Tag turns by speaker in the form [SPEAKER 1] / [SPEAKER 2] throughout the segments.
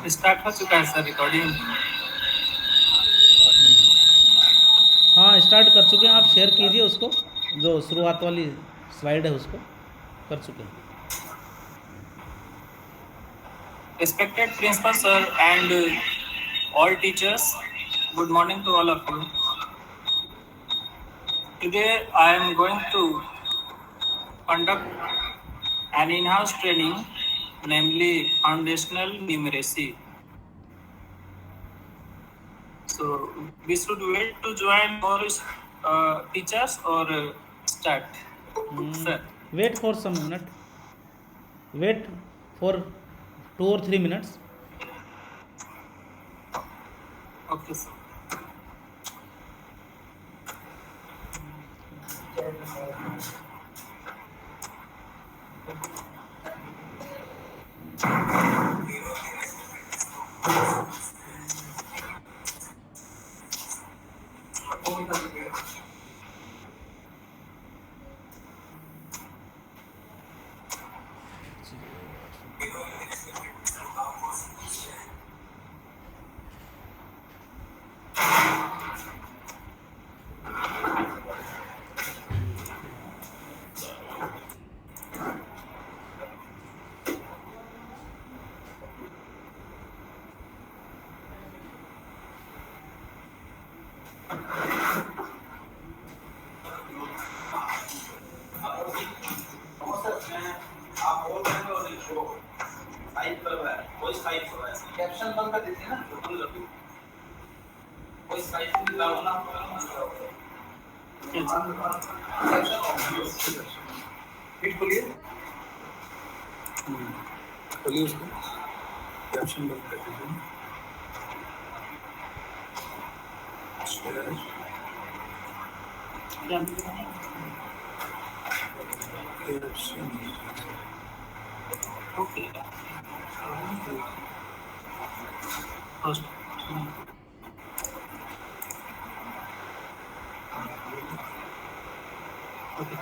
[SPEAKER 1] Start हो चुका है सर रिकॉर्डिंग।
[SPEAKER 2] हाँ स्टार्ट कर चुके हैं। आप शेयर कीजिए उसको, जो शुरुआत वाली स्लाइड है उसको कर चुके हैं।
[SPEAKER 1] Respected principal sir and all teachers, good morning to all of you. Today I am going to conduct an in-house training, namely Foundational Numeracy. So we should wait to join more teachers or start? Sir.
[SPEAKER 2] Wait for some minute. Wait for 2 or 3 minutes.
[SPEAKER 1] Okay, sir. Caption बंद कर देते हैं ना, कोई side में डालना hit खोलिए, खोलिए उसको, कैप्शन बंद कर दीजिए। ओके फर्स्ट ओके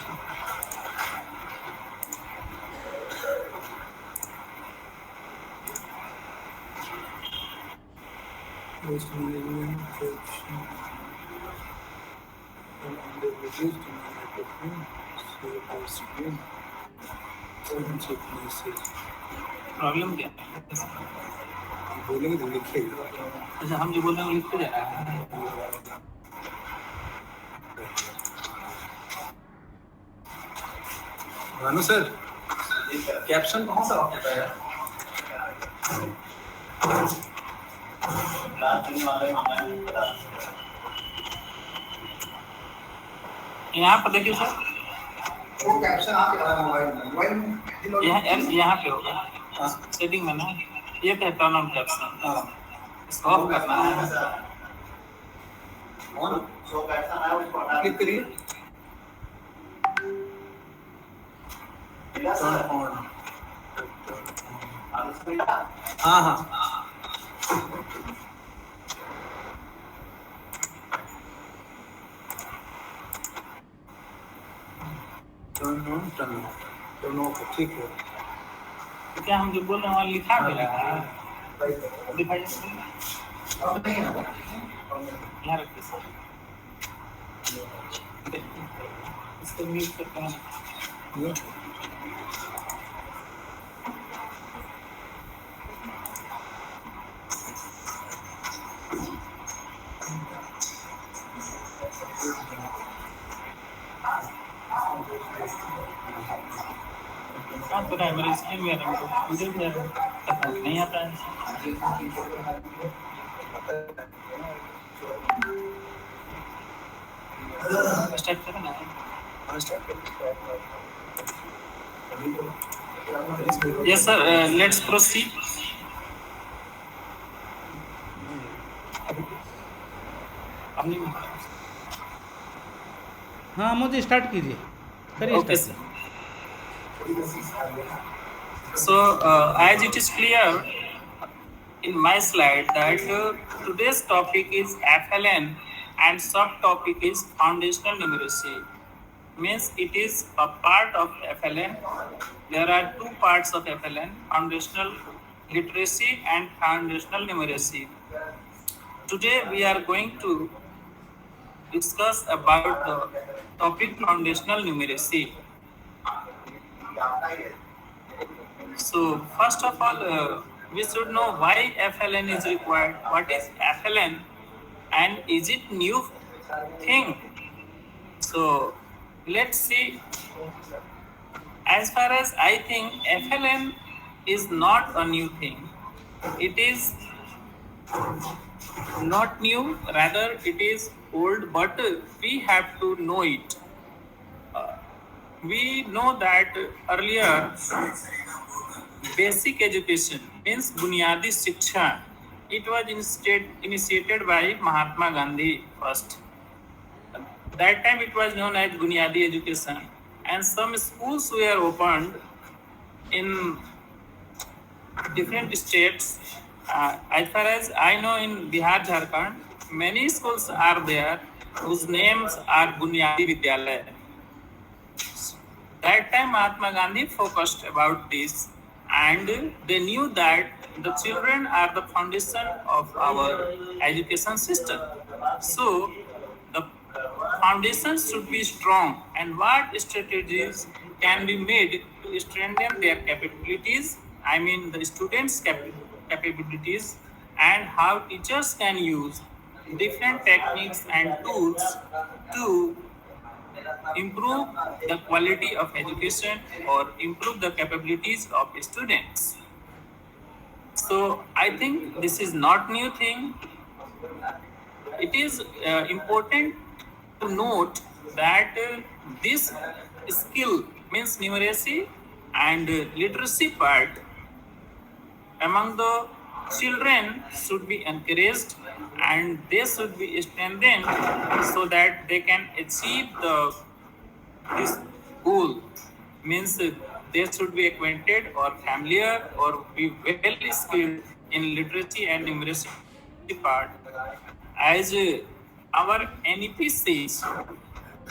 [SPEAKER 1] प्रॉब्लम क्या है? बोलेंगे तो लिखेगा। अच्छा हम जो बोल रहे हैं वो लिखते जा रहा है। भानु सर कैप्शन कौन सा रखता है? यहाँ पर देखिए सर, वो कैप्शन आप मोबाइल यहाँ पे होगा सेटिंग में ना, ये तो टर्न ऑन कैप्शन, इसको ऑफ करना है। ऑन शो कैप्शन है उसको क्लिक करिए, हाँ हाँ ठीक है। तो क्या हम जो बोल रहे हैं वहाँ लिखा भी रहा है, दिखाइए यहाँ रखिए सर, इसको म्यूट करते हैं। पता है मेरे स्क्रीन में मुझे नहीं आता है। स्टार्ट करें ना। Yes, sir. Let's proceed.
[SPEAKER 2] हाँ मुझे स्टार्ट कीजिए, करिए
[SPEAKER 1] Okay,
[SPEAKER 2] स्टार्ट
[SPEAKER 1] sir.
[SPEAKER 2] कीजिए।
[SPEAKER 1] So, as it is clear in my slide that today's topic is FLN and subtopic is foundational numeracy. Means it is a part of FLN. There are two parts of FLN: foundational literacy and foundational numeracy. Today we are going to discuss about the topic foundational numeracy. So first of all, we should know why FLN is required. What is FLN, and is it new thing? So let's see. As far as I think, FLN is not a new thing. It is not new, rather it is old, but we have to know it. We know that earlier basic education means बुनियादी शिक्षा. It was initiated by Mahatma Gandhi first. That time it was known as bunyadi education, and some schools were opened in different states. As far as I know, in Bihar, Jharkhand, many schools are there whose names are Bunyadi Vidyalaya. That time Mahatma Gandhi focused about this, and they knew that the children are the foundation of our education system. So the foundation should be strong, and what strategies can be made to strengthen their capabilities, I mean the students' capabilities, and how teachers can use different techniques and tools to improve the quality of education or improve the capabilities of students. So I think this is not new thing. It is important to note that this skill means numeracy and literacy part among the children should be encouraged, and they should be strengthened so that they can achieve this goal. Means they should be acquainted or familiar or be well skilled in literacy and numeracy part. As our NEP says,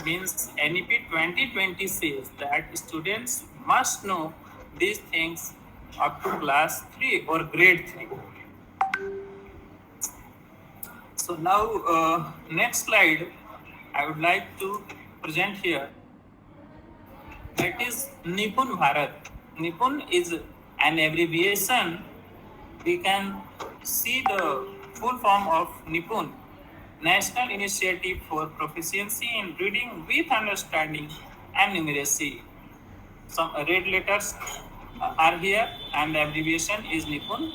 [SPEAKER 1] means NEP 2020 says that students must know these things up to class 3 or grade 3. So now, next slide, I would like to present here. That is Nipun Bharat. Nipun is an abbreviation. We can see the full form of Nipun, National Initiative for Proficiency in Reading with Understanding and Numeracy. Some red letters are here, and the abbreviation is Nipun.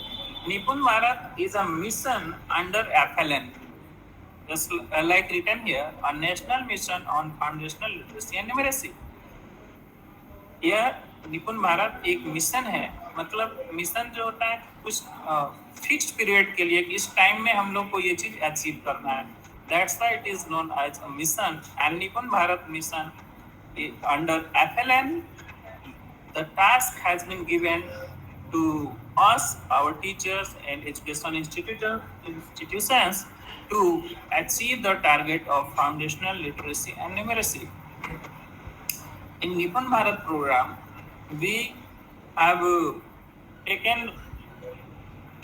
[SPEAKER 1] Nipun Bharat is a mission under FLN, just like written here, a national mission on foundational literacy and numeracy. यह निपुण भारत एक mission है. मतलब mission जो होता है कुछ fixed period के लिए, इस टाइम में हम लोग को ये चीज अचीव करना है. That's why it is known as a mission. And Nipun Bharat mission under FLN, the task has been given to us, our teachers and education institutions, to achieve the target of foundational literacy and numeracy. In Nipun Bharat program, we have taken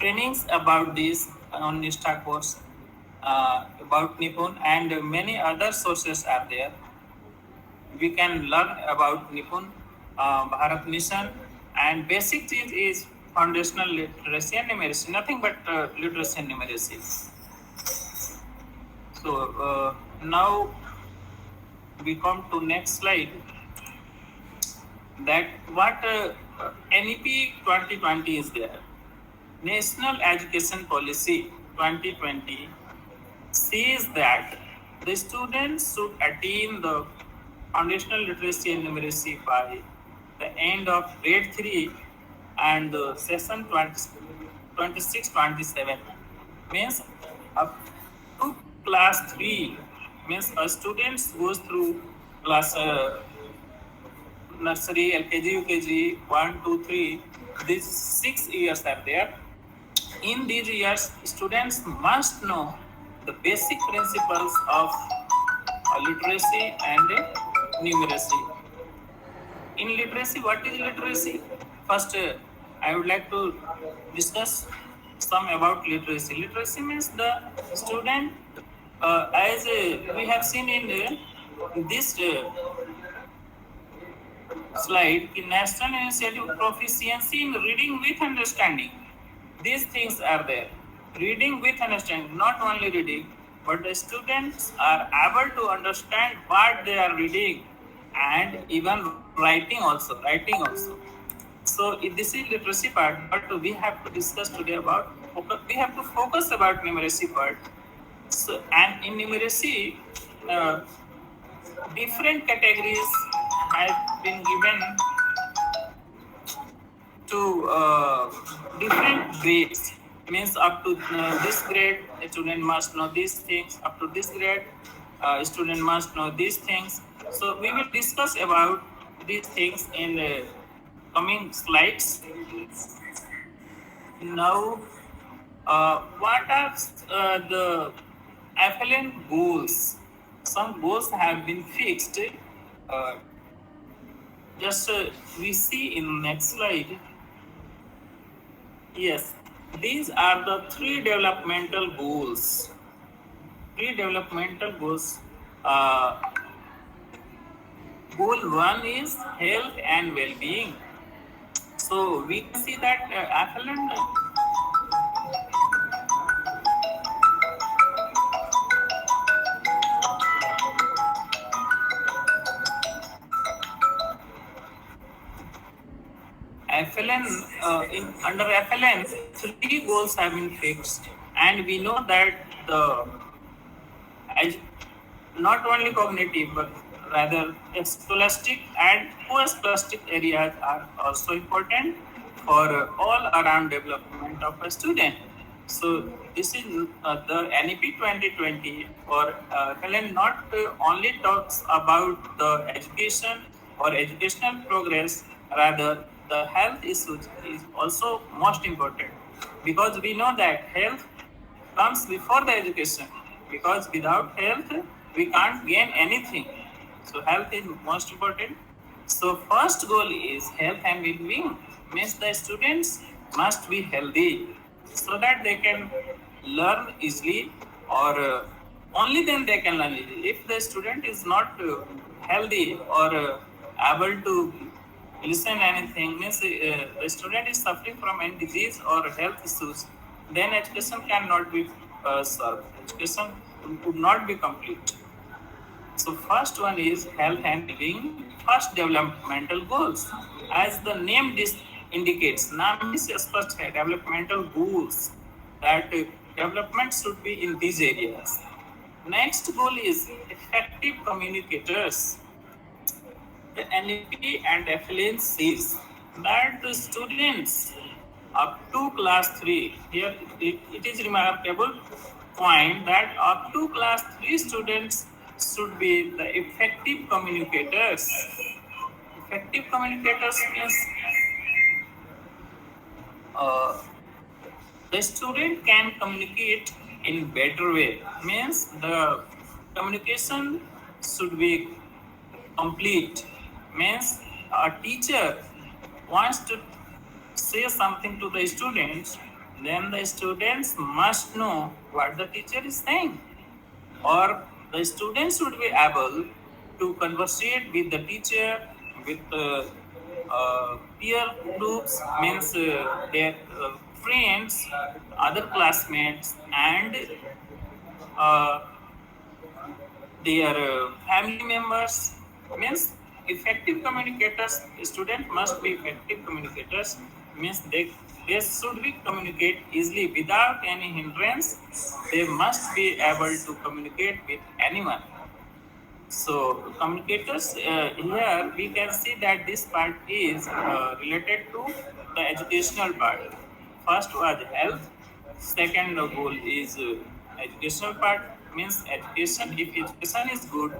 [SPEAKER 1] trainings about this on Nishta course, about Nipun, and many other sources are there. We can learn about Nipun Bharat mission, and basic thing is foundational literacy and numeracy, nothing but literacy and numeracy. So now we come to next slide. That what NEP 2020 is there. National Education Policy 2020 says that The students should attain the foundational literacy and numeracy by the end of grade 3 and session 26-27 means up to class 3 means a student goes through class nursery, LKG, UKG, 1, 2, 3. These 6 years are there. In these years, students must know the basic principles of literacy and numeracy. In literacy, what is literacy? First, I would like to discuss some about literacy. Literacy means the student, as we have seen in this slide, in National Initiative of Proficiency in Reading with Understanding. These things are there. Reading with understanding, not only reading, but the students are able to understand what they are reading and even writing also. So this is literacy part, but we have to discuss today about, we have to focus about numeracy part. So, and in numeracy, different categories have been given to different grades. Means up to this grade, a student must know these things. Up to this grade, a student must know these things. So we will discuss about these things in the coming slides. Now, what are the FLN goals? Some goals have been fixed. Just we see in next slide. Yes, these are the 3 developmental goals. 3 developmental goals. Goal 1 is health and well-being. So we can see that FLN under FLN, 3 goals have been fixed, and we know that the not only cognitive but rather scholastic and co-scholastic areas are also important for all around development of a student. So this is the NEP 2020 for FLN not only talks about the education or educational progress, rather the health issues is also most important, because we know that health comes before the education, because without health we can't gain anything. So health is most important. So first goal is health and well-being, means the students must be healthy so that they can learn easily, or only then they can learn easily. If the student is not healthy or able to listen anything, means the student is suffering from any disease or health issues, then education cannot be served. Education would not be complete. So first one is health and well-being, first developmental goals. As the name indicates, नाम is स्पष्ट है, developmental goals, that development should be in these areas. Next goal is effective communicators. The NEP and FLN says that the students up to class 3, here it is remarkable point that up to class 3 students should be the effective communicators. Effective communicators means the student can communicate in better way, means the communication should be complete, means a teacher wants to say something to the students, then the students must know what the teacher is saying, or the students should be able to conversate with the teacher, with peer groups, means their friends, other classmates, and their family members. Means effective communicators, student must be effective communicators, means they they should be communicate easily without any hindrance. They must be able to communicate with anyone. So communicators, here we can see that this part is related to the educational part. First was health. Second goal is educational part, means education. If education is good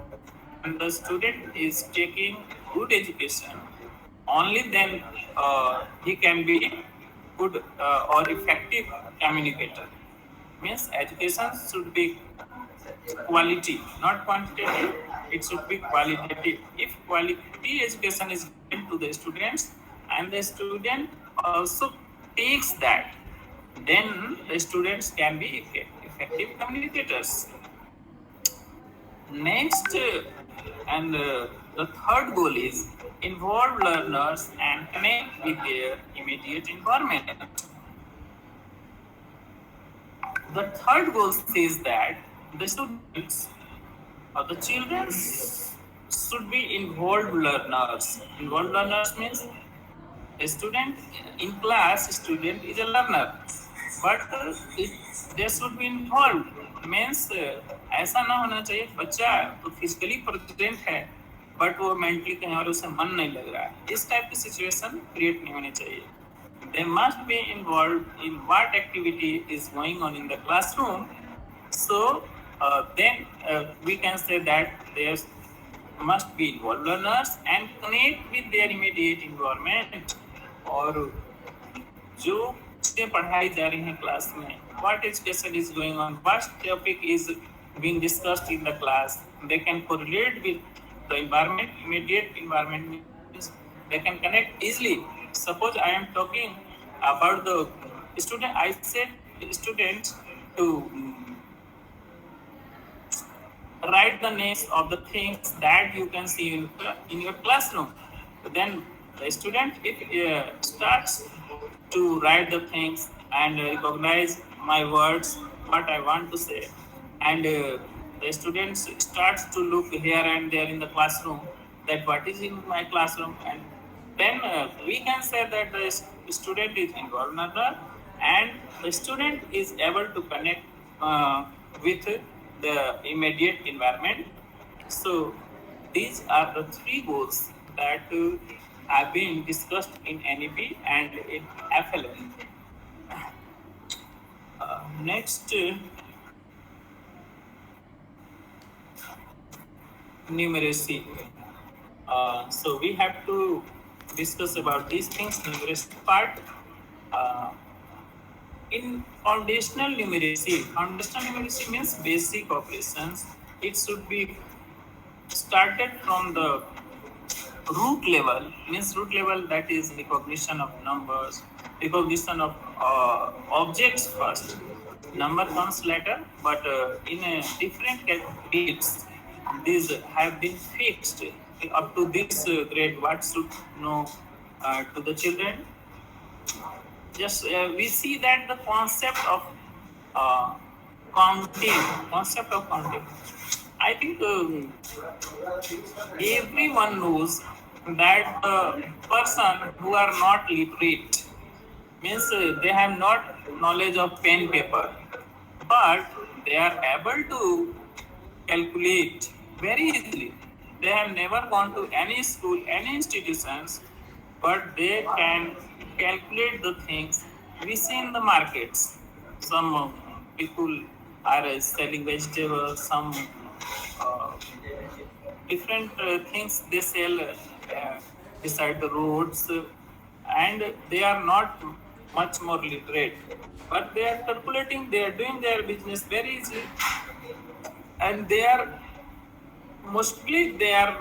[SPEAKER 1] and the student is taking good education, only then he can be good or effective communicator. Means education should be quality, not quantitative. It should be qualitative. If quality education is given to the students and the student also takes that, then the students can be effective communicators. Next, the third goal is involve learners and connect with their immediate environment. The third goal says that the students or the children should be involved learners. Involved learners means a student in class, student is a learner, but they should be involved. Means ऐसा ना होना चाहिए बच्चा तो physically present है but वो mentally कहीं और उसे मन नहीं लग रहा है. इस टाइप की सिचुएशन क्रिएट नहीं होनी चाहिए. They must be involved in what activity is going on in the classroom. So then we can say that there must be involved learners and connect with their immediate environment. और जो चीजें पढ़ाई जा रही हैं क्लास में, what education is going on, what topic is being discussed in the class, they can correlate with the environment. Immediate environment means they can connect easily. Suppose I am talking about the student, I said students to write the names of the things that you can see in your classroom. Then the student, if starts to write the things and recognize my words, what I want to say, and the students starts to look here and there in the classroom that what is in my classroom, and then we can say that the student is involved learner and the student is able to connect with the immediate environment. So these are the three goals that have been discussed in NEP and in FLN. Next, numeracy. So we have to discuss about these things. Numeracy part. In foundational numeracy means basic operations. It should be started from the root level, means root level, that is recognition of numbers, recognition of objects first. Number comes later, but in a different categories, these have been fixed up to this grade. What should know to the children? Just we see that the concept of counting. I think everyone knows that the person who are not literate means they have not knowledge of pen paper, but they are able to calculate very easily. They have never gone to any school, any institutions, but they can calculate the things we see in the markets. Some people are selling vegetables, some different things they sell beside the roads, and they are not much more literate, but they are calculating, they are doing their business very easily, and they are mostly they are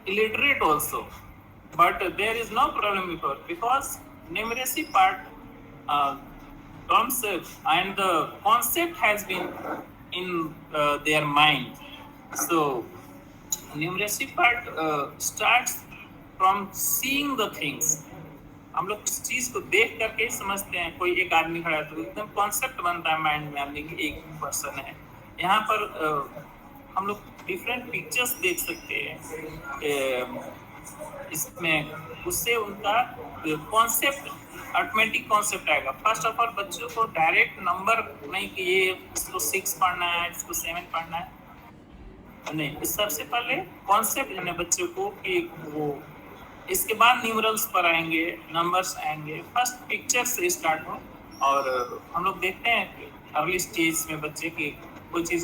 [SPEAKER 1] illiterate also, but there is no problem because numeracy part comes and the concept has been in their mind. So numeracy part starts from seeing the things. हम लोग इस चीज को देख करके ही समझते हैं. कोई एक आदमी खड़ा है तो एकदम कॉन्सेप्ट बनता है माइंड में आदमी की एक पर्सन है. यहाँ पर हम लोग डिफरेंट पिक्चर्स देख सकते हैं इसमें, उससे उनका कॉन्सेप्ट ऑटोमेटिक कॉन्सेप्ट आएगा। फर्स्ट ऑफ ऑल बच्चों को डायरेक्ट नंबर नहीं कि ये इसको 6 पढ़ना है, इसको 7 पढ़ना है, नहीं, सबसे पहले कॉन्सेप्ट लेने बच्चों को कि वो, इसके बाद न्यूमरल्स पर आएंगे, नंबर्स आएंगे, फर्स्ट पिक्चर से स्टार्ट हो। और हम लोग देखते हैं कि अर्ली स्टेज में बच्चे की कोई चीज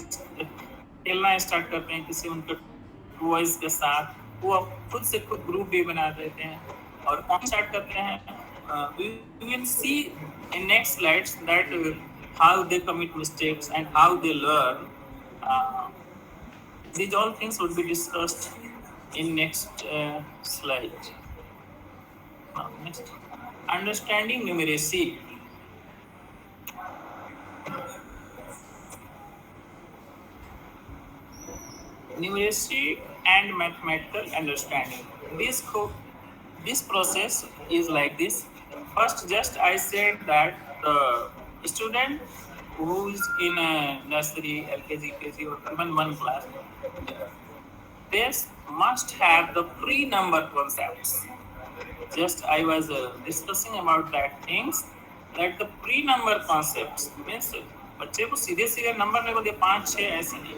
[SPEAKER 1] खेलना स्टार्ट करते हैं किसी उनके टॉयज के साथ, वो खुद से खुद ग्रुप भी बना देते हैं और कौन स्टार्ट करते हैं। We will see in next slides that how they commit mistakes and how they learn. Uh, these all things would be discussed in next slide. Now, next, understanding numeracy. Numeracy and mathematical understanding. This process is like this. First, just I said that the student who is in a nursery, LKG, KG, or even one class, they must have the pre-number concepts. Just I was discussing about that things, that the pre-number concepts means बच्चे को सीधे सीधे number नहीं बोलते 5 6 ऐसे नहीं,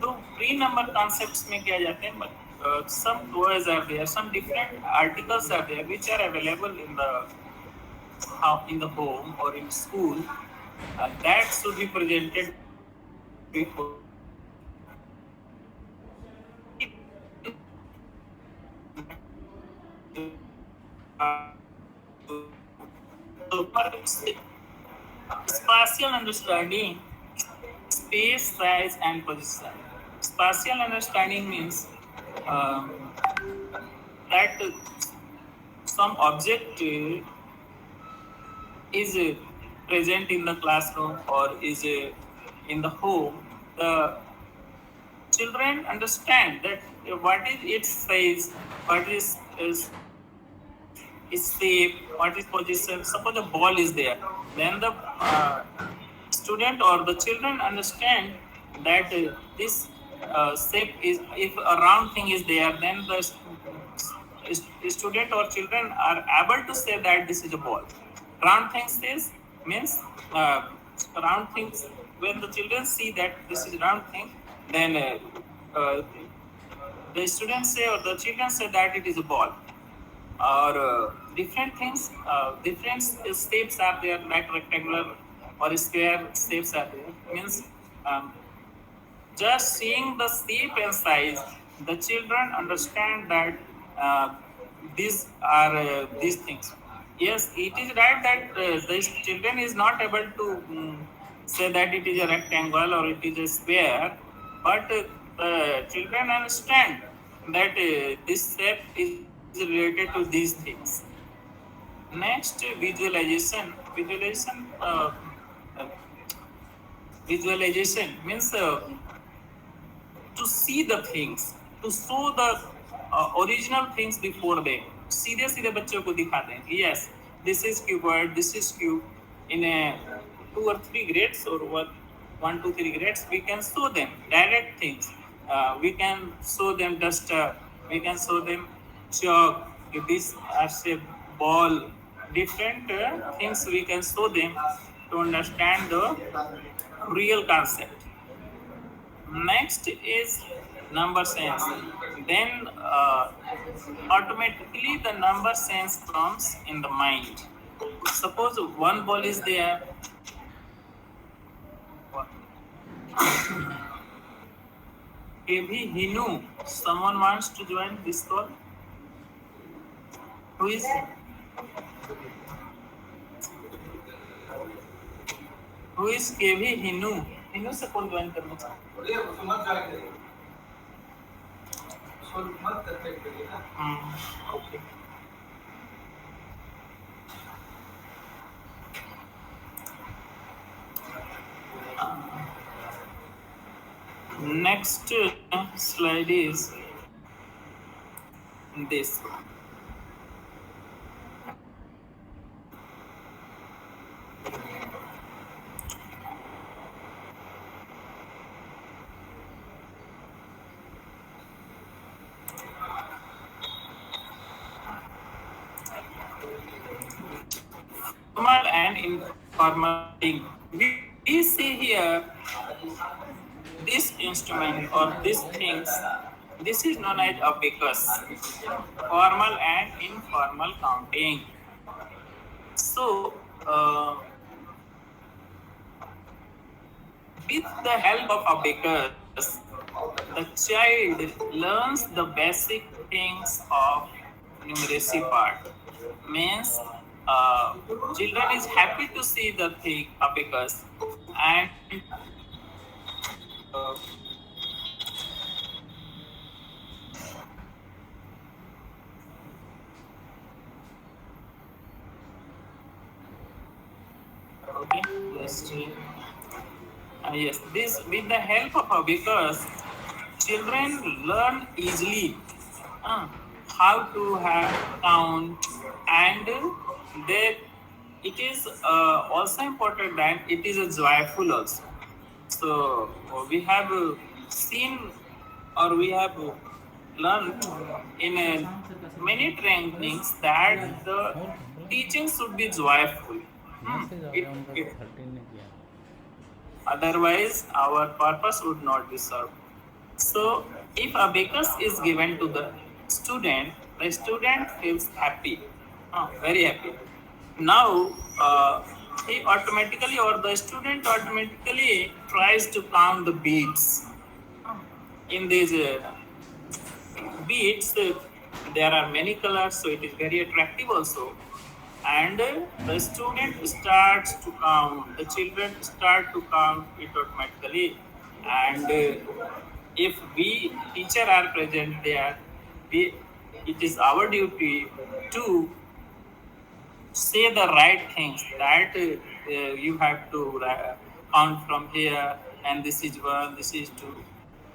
[SPEAKER 1] तो pre number concepts में क्या जाते हैं, some toys are there, some different articles are there which are available in the home or in school, that should be presented before. Spatial understanding, space, size, and position. Spatial understanding means that some object is present in the classroom or is in the home. The children understand that what is its size, what is its shape, what is position. Suppose a ball is there, then the student or the children understand that this shape is, if a round thing is there, then the student or children are able to say that this is a ball. Round things is means round things. When the children see that this is round thing, then the students say or the children say that it is a ball. Or different things, different shapes are there, like rectangular or square shapes are there. Means just seeing the shape and size, the children understand that these are these things. Yes, it is right that the children is not able to say that it is a rectangle or it is a square, but the children understand that this shape is related to these things. Next, visualization. Visualization means to see the things, to show the original things before them. सीधे सीधे बच्चों को दिखाते हैं कि yes, this is cuboid, this is cube. In a 2 or 3 grades or 1 2 3 grades, we can show them direct things. We can show them duster, we can show them chalk, this as a ball, different things we can show them to understand the real concept. Next is number sense. Then automatically the number sense comes in the mind. Suppose one ball is there. Maybe he knew someone wants to join this call. Who is KV? He knew से कौन join करना चाहता है? Okay. Next slide is this one. and informal counting. We see here this instrument or these things. This is known as abacus, formal and informal counting. So, with the help of abacus, the child learns the basic things of numeracy part. Means children is happy to see the thing abacus and uh, okay, yes, yes. This with the help of abacus, children learn easily uh, how to have count, and they it is also important that it is a joyful also. So we have seen or we have learned in many trainings that the teaching should be joyful. It,
[SPEAKER 2] 13 ने किया
[SPEAKER 1] otherwise, our purpose would not be served. So, if a abacus is given to the student feels happy, very happy. Now, he automatically or the student automatically tries to count the beats. In these beats, there are many colors, so it is very attractive also. And the student starts to count, the children start to count it automatically. And if we teacher are present there, we, it is our duty to say the right things that you have to count from here, and this is one, this is two,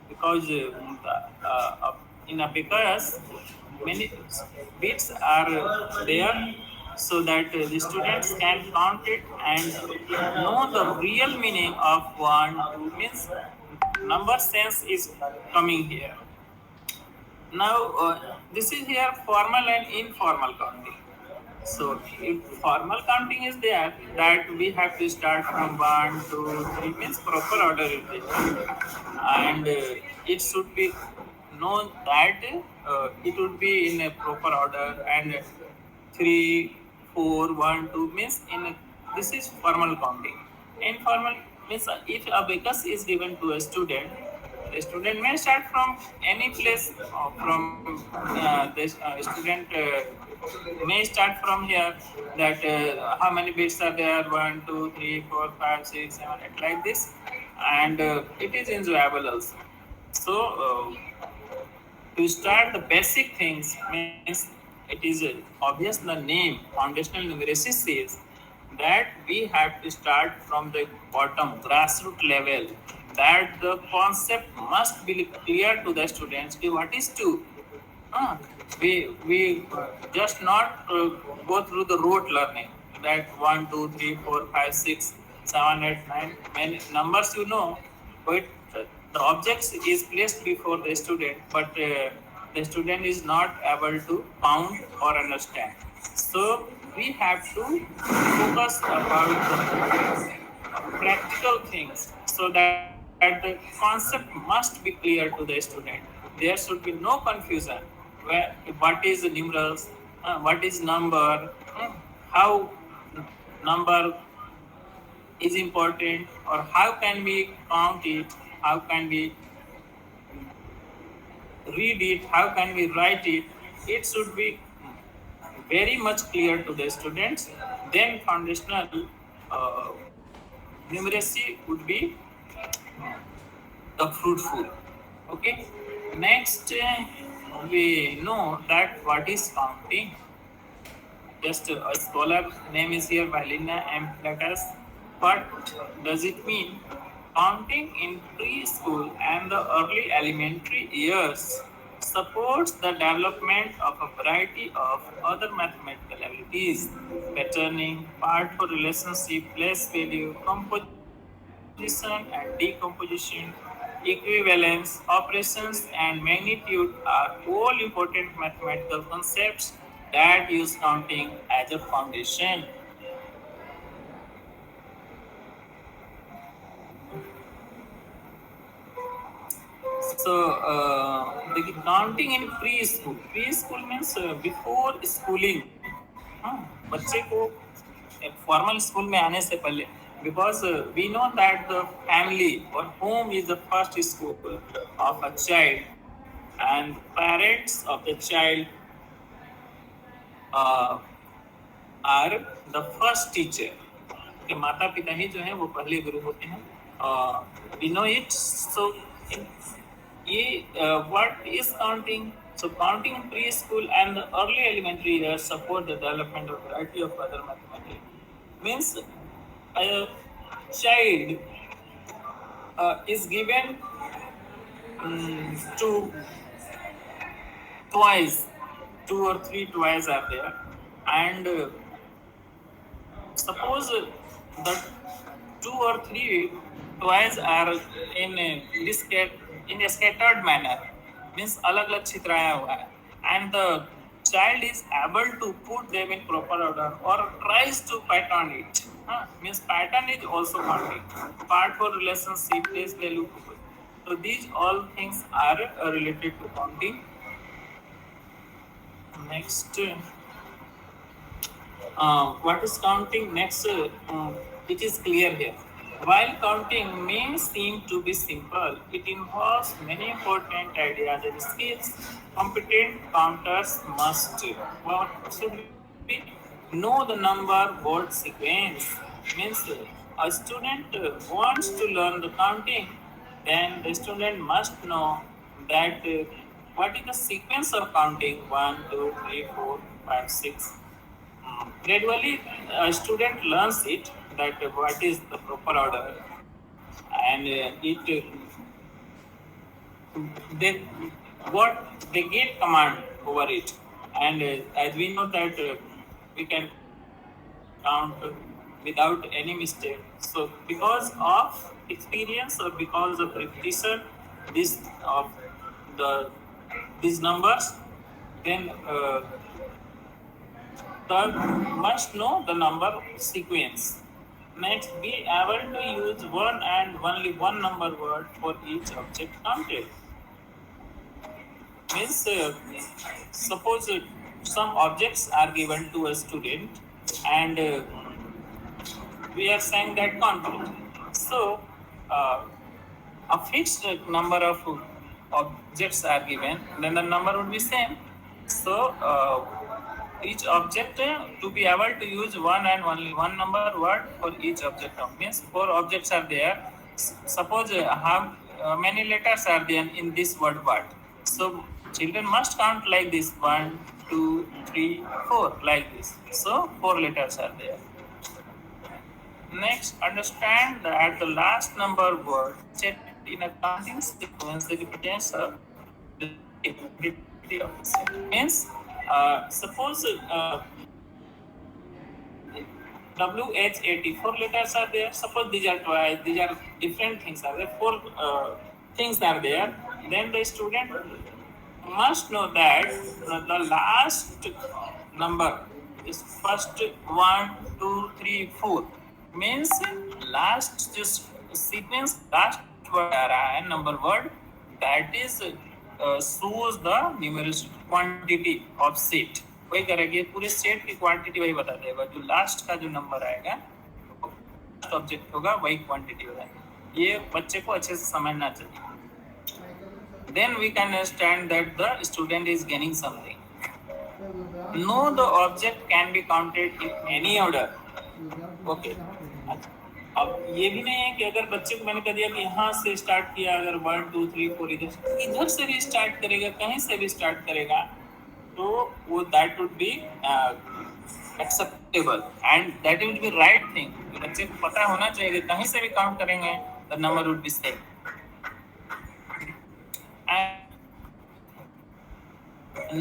[SPEAKER 1] because in a because many bits are there, so that the students can count it and know the real meaning of one, two, means number sense is coming here. Now, this is here formal and informal counting. So, if formal counting is there, that we have to start from 1, 2, 3, means proper order it is. And it should be known that it would be in a proper order, and 3, 4, 1, 2 means this is formal counting. Informal means if a abacus is given to a student, the student may start from any place. From this student may start from here, that how many bits are there, 1, 2, 3, 4, 5, 6, 7, 8, like this, and it is enjoyable also. So to start the basic things means it is obvious the name foundational numeracy says that we have to start from the bottom grassroots level, that the concept must be clear to the students. What is 2? uh, we just not go through the rote learning, that 1, 2, 3, 4, 5, 6, 7, 8, 9 many numbers, but the objects is placed before the student, but the student is not able to count or understand. So we have to focus about the practical things, so that the concept must be clear to the student. There should be no confusion. What is the numerals? What is number? How number is important, or how can we count it? How can we read it? How can we write it? It should be very much clear to the students. Then foundational numeracy would be the fruitful. Okay. Next, we know that what is counting. Just a scholar name is here Valina M. Platas. What does it mean? Counting in preschool and the early elementary years supports the development of a variety of other mathematical abilities: patterning, part for relationship, place value, composition and decomposition, equivalence, operations, and magnitude are all important mathematical concepts that use counting as a foundation. So the counting in preschool means before schooling. हाँ, बच्चे को formal school में आने से पहले, because we know that the family or home is the first school of a child, and parents of the child uh, are the first teacher. के माता पिता ही जो है वो पहले गुरु होते हैं. We know it. So ये what is counting? So counting in preschool and the early elementary years support the development of variety of other mathematics. Means a child is given to toys, 2 or 3 toys are there, and suppose that 2 or 3 toys are in a scattered manner, means अलग अलग छितराया हुआ है, and the child is able to put them in proper order or tries to pattern it. Means pattern is also counting. Part for relationship, place value. So these all things are related to counting. Next, what is counting? Next, it is clear here. While counting may seem to be simple, it involves many important ideas and skills. Competent counters must what should be know the number word sequence. Means a student wants to learn the counting, then the student must know that what is the sequence of counting 1, 2, 3, 4, 5, 6. Gradually, a student learns it that what is the proper order, and they what they get command over it, and as we know that we can count without any mistake. So because of experience or because of repetition, this of these numbers, then third, must know the number sequence. Next, be able to use one and only one number word for each object counted. Means, suppose some objects are given to a student, and we are saying that counted. So, a fixed number of objects are given, then the number would be same. So, each object to be able to use one and only one number word for each object. Means 4 objects are there. Suppose how many letters are there in this word what? So children must count like this 1, 2, 3, 4 like this. So 4 letters are there. Next, understand that the last number word set in a counting sequence represents a means suppose WH80 4 letters are there. Suppose these are twice, these are different things are there. 4 things are there. Then the student must know that the last number is first 1, 2, 3, 4. Means last just sequence last word आ रहा है number word, that is shows the numeric quantity of set. वही करेंगे पूरे set की quantity वही बता देगा. जो लास्ट का जो नंबर आएगा लास्ट ऑब्जेक्ट होगा वही क्वांटिटी होगा. ये बच्चे को अच्छे से समझना चाहिए. Then we can understand that the student is gaining something. No, the object can be counted in any order. Okay. अब ये भी नहीं है कि अगर बच्चे को मैंने कह दिया कि यहाँ से स्टार्ट किया, अगर 1, 2, 3, 4 इधर से भी स्टार्ट करेगा, कहीं से भी स्टार्ट करेगा, तो वो that would be acceptable and that would be right thing. बच्चे को पता होना चाहिए कि कहीं से भी काउंट करेंगे the number would be same.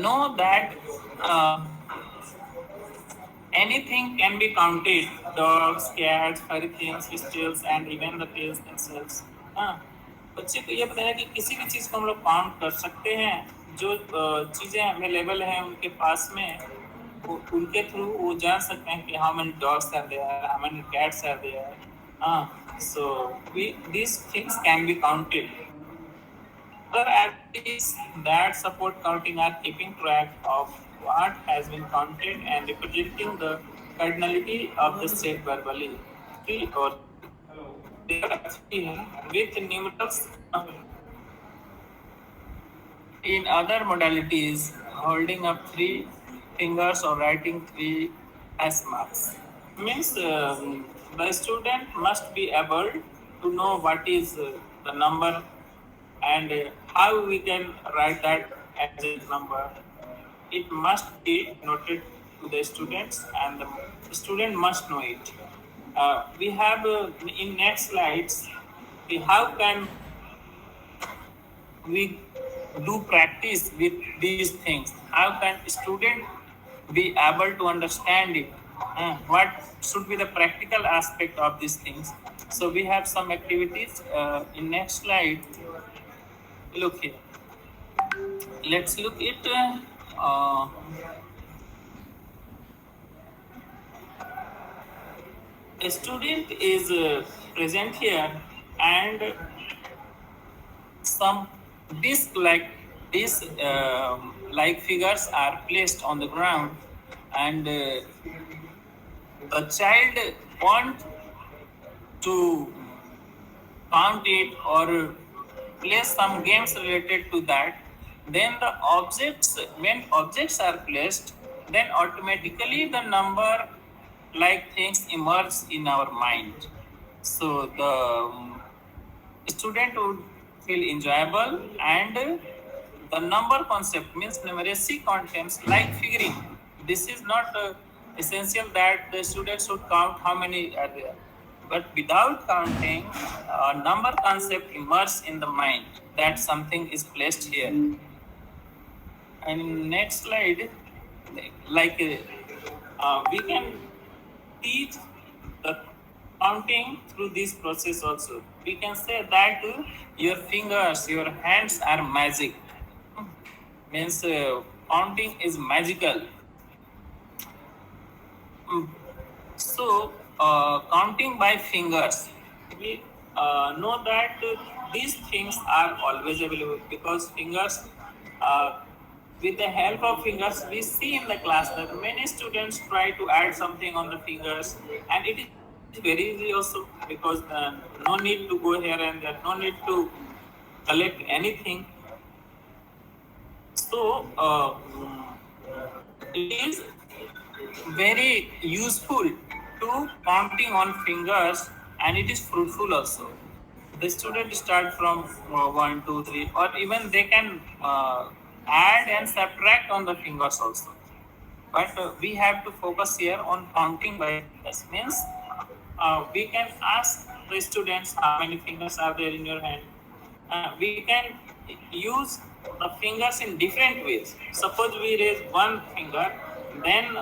[SPEAKER 1] Know that anything can be counted: dogs, cats, furry things, tails, and even the tails themselves. बच्चे को ये बताया कि किसी भी चीज़ को हम लोग काउंट कर सकते हैं. जो चीज़ें अवेलेबल हैं उनके पास में, उनके थ्रू वो जान सकते हैं कि how many dogs are there, how many cats are there. So these things can be counted. Other activities that support counting are keeping track of what has been counted and representing the cardinality of the set verbally. Three or there are three with numerals. In other modalities, holding up three fingers or writing three S marks means the student must be able to know what is the number and how we can write that as a number. It must be noted to the students and the student must know it. We have in next slides how can we do practice with these things. How can student be able to understand it? What should be the practical aspect of these things? So we have some activities in next slide. Look here. Let's look at a student is present here and some disc like figures are placed on the ground and the child want to count it or play some games related to that, then the objects, when objects are placed, then automatically the number like things emerge in our mind. So the student would feel enjoyable and the number concept means numeracy contains like figuring. This is not essential that the student should count how many are there, but without counting, number concept emerges in the mind that something is placed here. And in next slide, like we can teach the counting through this process also. We can say that your fingers, your hands are magic. Means counting is magical. Mm. So, counting by fingers, we know that these things are always available because fingers, uh, with the help of fingers, we see in the class that many students try to add something on the fingers, and it is very easy also because no need to go here and there, no need to collect anything. So, it is very useful to counting on fingers and it is fruitful also. The student start from 1 2 3 or even they can add and subtract on the fingers also, but we have to focus here on counting by fingers. Means we can ask the students how many fingers are there in your hand. We can use the fingers in different ways. Suppose we raise one finger, then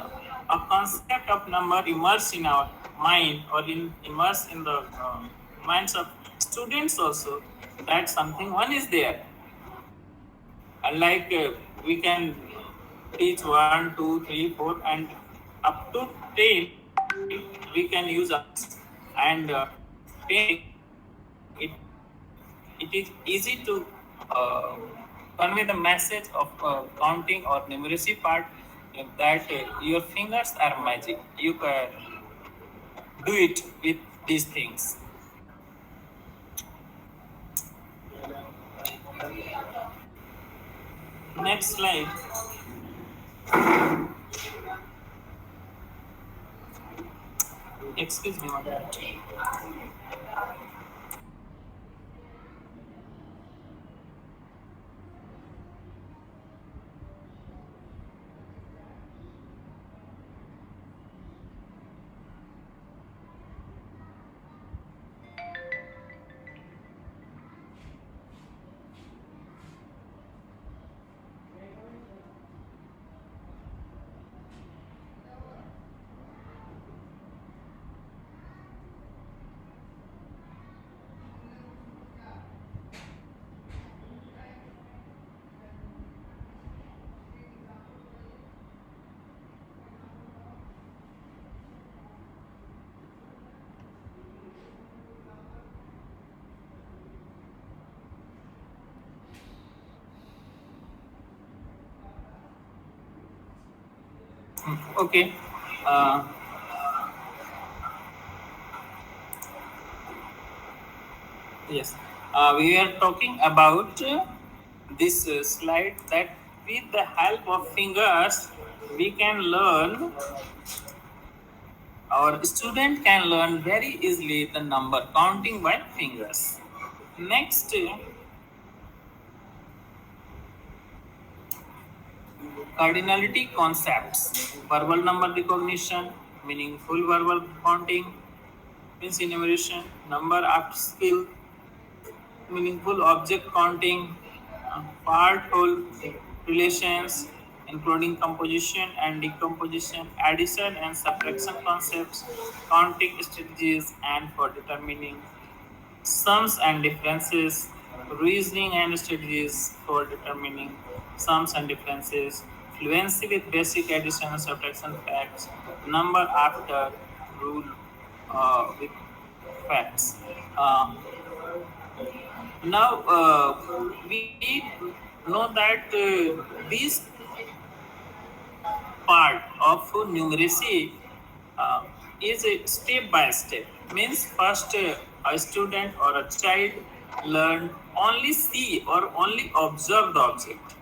[SPEAKER 1] a concept of number immerse in our mind or immerse in the minds of students also that something one is there. Like we can teach 1 2 3 4 and up to 10 we can use us and 10 it it is easy to uh, convey the message of counting or numeracy part that your fingers are magic. You can do it with these things. Next slide. Excuse me, one minute. Okay. Uh, yes. We are talking about this slide that with the help of fingers we can learn, our student can learn very easily the number counting by fingers. Next, cardinality concepts, verbal number recognition, meaningful verbal counting, means enumeration, number after skill, meaningful object counting, part whole relations, including composition and decomposition, addition and subtraction concepts, counting strategies, and for determining sums and differences, reasoning and strategies for determining sums and differences, fluency with basic addition and subtraction facts, number after rule with facts. Uh, Now, we know that this part of numeracy uh, is a step by step. Means first a student or a child learn only see or only observe the object.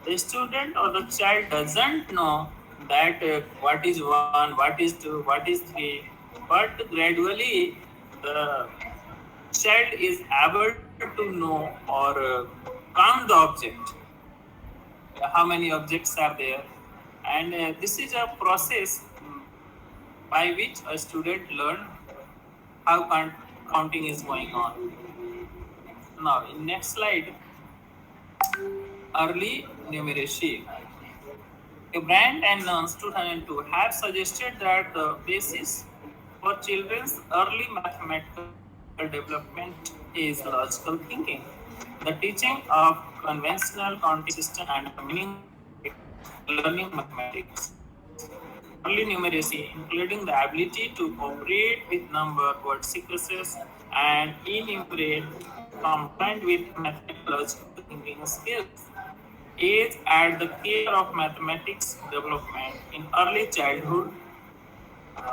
[SPEAKER 1] The student or the child doesn't know that what is one, what is two, what is three, but gradually the child is able to know or count the object, how many objects are there, and this is a process by which a student learn how counting is going on. Now in next slide, early numeracy. Brand and Nuns 2002 have suggested that the basis for children's early mathematical development is logical thinking. The teaching of conventional counting system and meaningful learning mathematics. Early numeracy, including the ability to operate with number word sequences and enumerate, combined with mathematical logical thinking skills, is at the core of mathematics development in early childhood.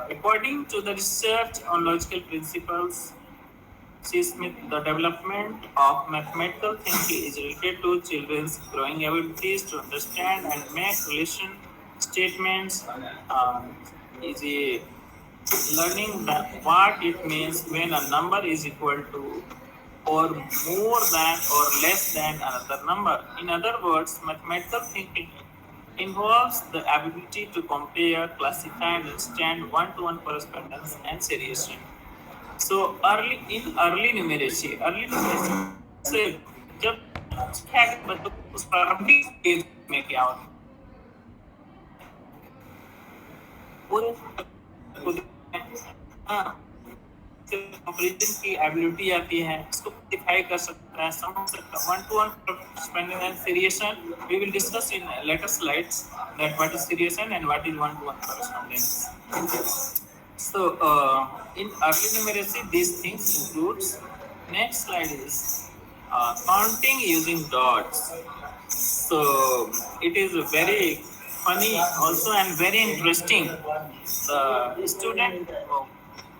[SPEAKER 1] According to the research on logical principles, C. Smith, the development of mathematical thinking is related to children's growing abilities to understand and make relation statements. Is a learning that what it means when a number is equal to or more than or less than another number. In other words, mathematical thinking involves the ability to compare, classify, and understand one-to-one correspondence and seriation. So early numeracy से जब क्या बच्चों को उस प्रारंभिक stage में क्या होता है कंपेरिजन की एबिलिटी आती है, इसको डिफाई कर सकता है, समझ सकता है, one two one correspondence and seriation. We will discuss in later slides that what is seriation and what is one to one correspondence. So in early numeracy these things includes. Next slide is counting using dots. So it is very funny also and very interesting. The student,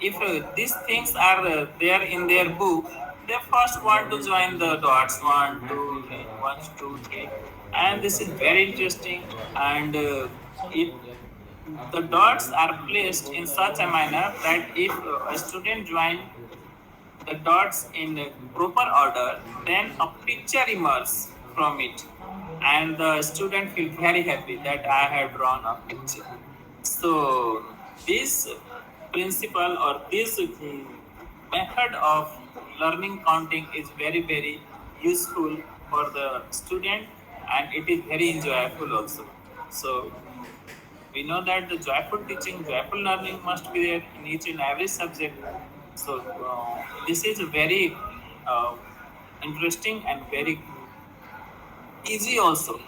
[SPEAKER 1] if these things are there in their book, they first want to join the dots, one, two, three, one, two, three, and this is very interesting. And it the dots are placed in such a manner that if a student join the dots in a proper order, then a picture emerges from it, and the student feel very happy that I have drawn a picture. So this principle or this method of learning counting is very useful for the student, and it is very enjoyable also. So we know that the joyful teaching, joyful learning must be there in each and every subject. So this is very uh, interesting and very easy also.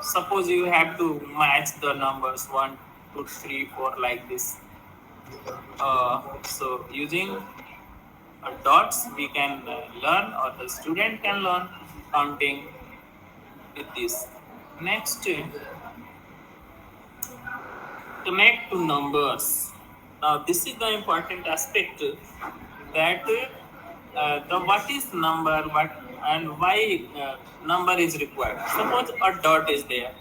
[SPEAKER 1] Suppose you have to match the numbers 1, 2, 3, 4 like this. So using dots we can learn, or the student can learn counting with this. Next, connect to numbers. Now this is the important aspect, that the what is number, what and why number is required. Suppose a dot is there,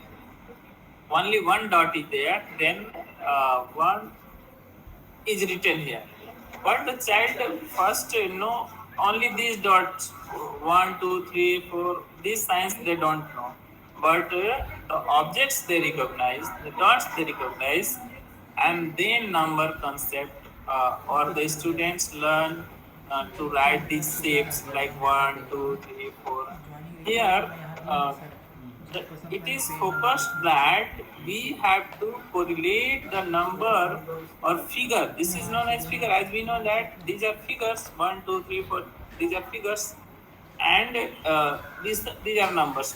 [SPEAKER 1] only one dot is there, then one is written here. But the child first know only these dots, 1, 2, 3, 4. These signs they don't know. But the objects they recognize, the dots they recognize, and then number concept, or the students learn to write these shapes like 1, 2, 3, 4. Here, it is focused that we have to correlate the number or figure. This is known as figure, as we know that these are figures, 1, 2, 3, 4. These are figures, and these are numbers.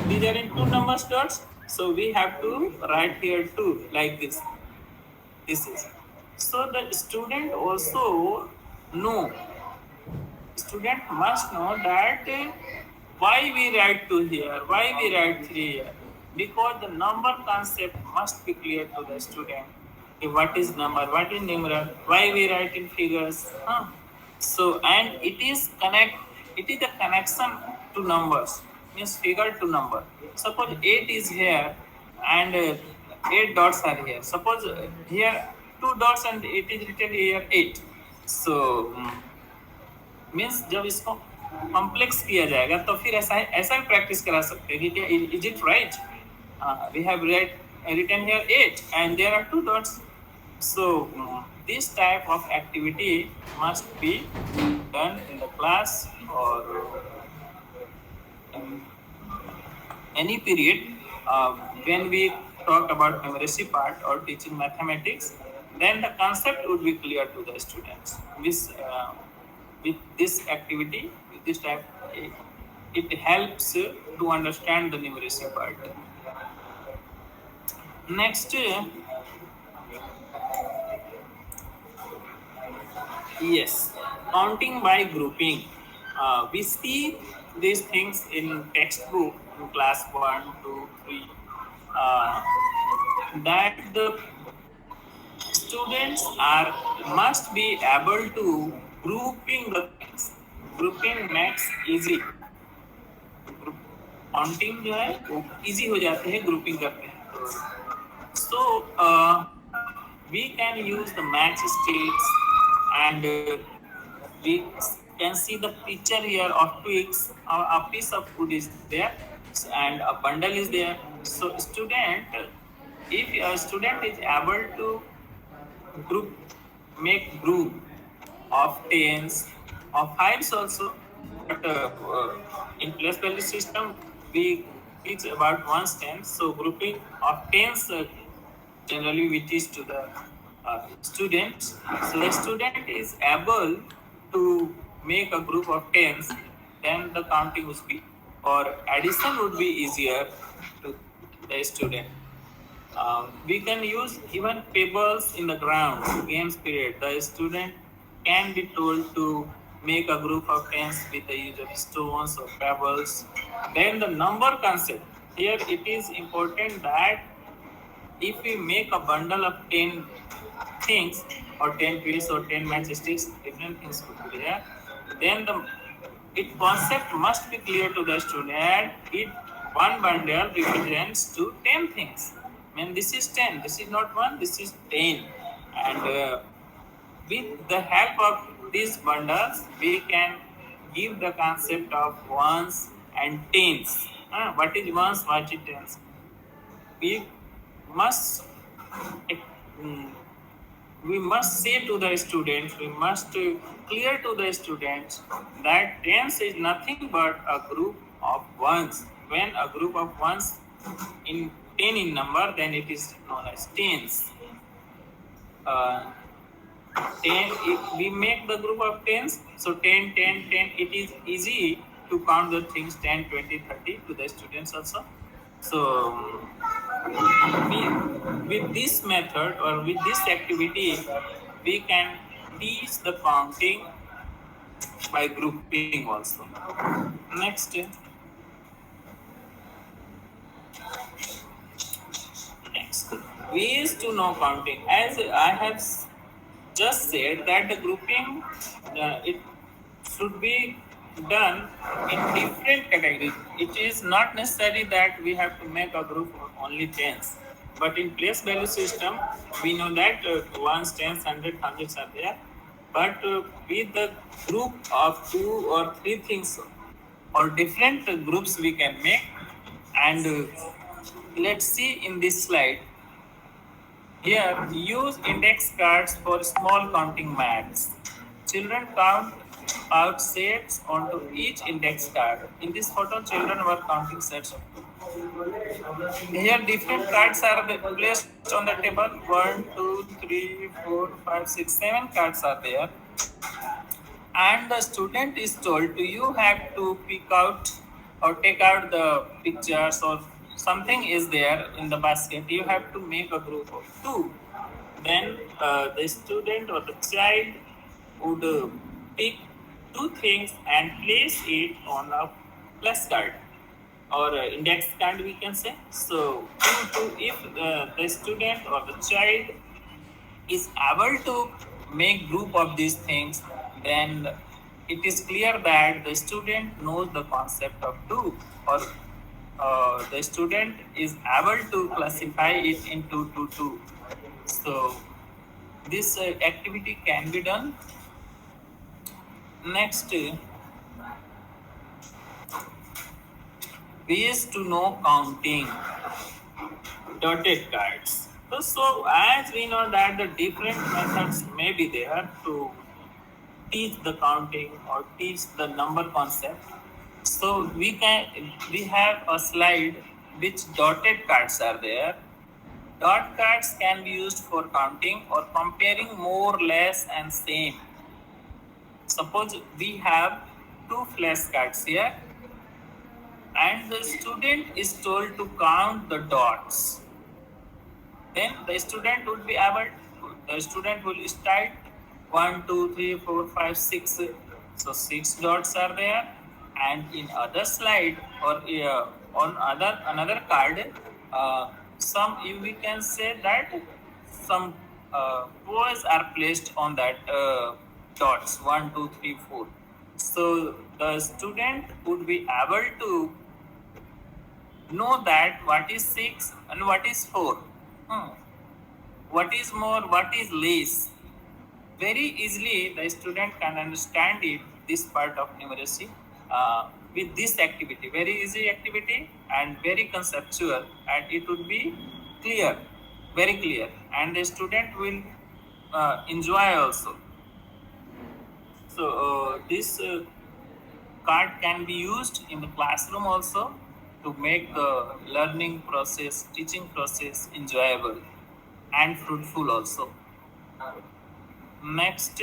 [SPEAKER 1] These are in two numbers dots. So we have to write here 2 like this. This is so the student also know. Student must know that why we write 2 here, why we write 3 here, because the number concept must be clear to the student. What is number, what is numeral, why we write in figures. So, and it is the connection to numbers, means figure to number. Suppose 8 is here and 8 dots are here. Suppose here 2 dots and it is written here 8. So means जब इसको complex किया जाएगा तो फिर ऐसा भी practice करा सकते हैं कि क्या is it right, we have written here 8 and there are 2 dots. So this type of activity must be done in the class or in any period when we talk about numeracy part or teaching mathematics. Then the concept would be clear to the students. With this activity, with this type, it helps to understand the numeracy part. Next, yes, counting by grouping. We see these things in textbook in class 1, 2, 3. That the students must be able to grouping the things. Grouping makes easy. Counting जो है वो easy हो जाते हैं grouping करते हैं. So we can use the match sticks and we can see the picture here of twigs. A piece of wood is there and a bundle is there. So if a student is able to make group of tens, of fives also, but in place value system we teach about ones tens. So grouping of tens generally we teach to the students. So the student is able to make a group of tens, then the counting would be, or addition would be easier to the student. We can use even pebbles in the ground. Games period, the student can be told to make a group of tens with the use of stones or pebbles. Then the number concept. Here it is important that if we make a bundle of 10 things or 10 twigs or 10 matchsticks, different things could be there, then the concept must be clear to the student. One bundle represents to 10 things. I mean, this is 10, this is not 1, this is 10. And with the help of these bundles, we can give the concept of ones and tens. What is ones, what is tens? We must say to the students, we must clear to the students that tens is nothing but a group of ones. When a group of ones in 10 in number, then it is known as tens. 10, if we make the group of tens, so 10, 10, 10, it is easy to count the things 10, 20, 30 to the students also. So with this method or with this activity, we can teach the counting by grouping also. Next. ways to know counting. As I have just said that the grouping it should be done in different categories. It is not necessary that we have to make a group of only tens. But in place value system, we know that ones, tens, hundred, hundreds are there. But with the group of two or three things or different groups we can make. And let's see in this slide. Here, use index cards for small counting maths. Children count out sets onto each index card. In this photo, children were counting sets of two. Here, different cards are placed on the table. 1, 2, 3, 4, 5, 6, 7 cards are there. And the student is told to you have to pick out or take out the pictures or something is there in the basket. You have to make a group of two. Then the student or the child would pick two things and place it on a plus card or index card, we can say. So if the student or the child is able to make group of these things, then it is clear that the student knows the concept of two, or the student is able to classify it into two. So this activity can be done. Next, ways to know counting. Dotted cards. So as we know that the different methods may be there to teach the counting or teach the number concept. So we have a slide which dotted cards are there. Dot cards can be used for counting or comparing more, less, and same. Suppose we have two flashcards here, and the student is told to count the dots. Then the student would be able to, the student will start 1, 2, 3, 4, 5, 6. So 6 dots are there, and in other slide or on another card, some we can say that some boys are placed on that dots 1, 2, 3, 4. So the student would be able to know that what is 6 and what is 4. What is more, what is less. Very easily the student can understand it, this part of numeracy, with this activity. Very easy activity and very conceptual, and it would be clear, very clear, and the student will enjoy also. So this card can be used in the classroom also to make the learning process, teaching process enjoyable and fruitful also. Next,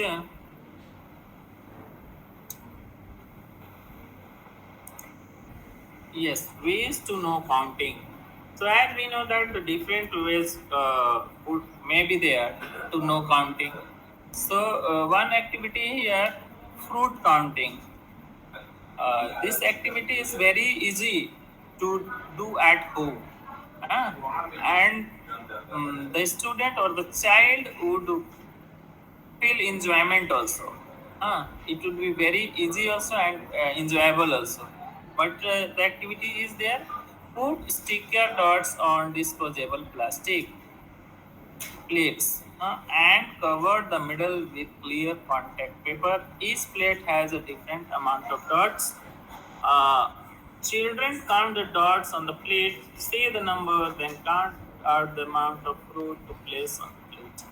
[SPEAKER 1] yes, ways to know counting. So as we know that the different ways may be there to know counting. So one activity here, fruit counting. This activity is very easy to do at home, and the student or the child would feel enjoyment also. It would be very easy also and enjoyable also. But the activity is there. Put sticker dots on disposable plastic plates and cover the middle with clear contact paper. Each plate has a different amount of dots. Children count the dots on the plate, say the number, then count out the amount of fruit to place on the plate.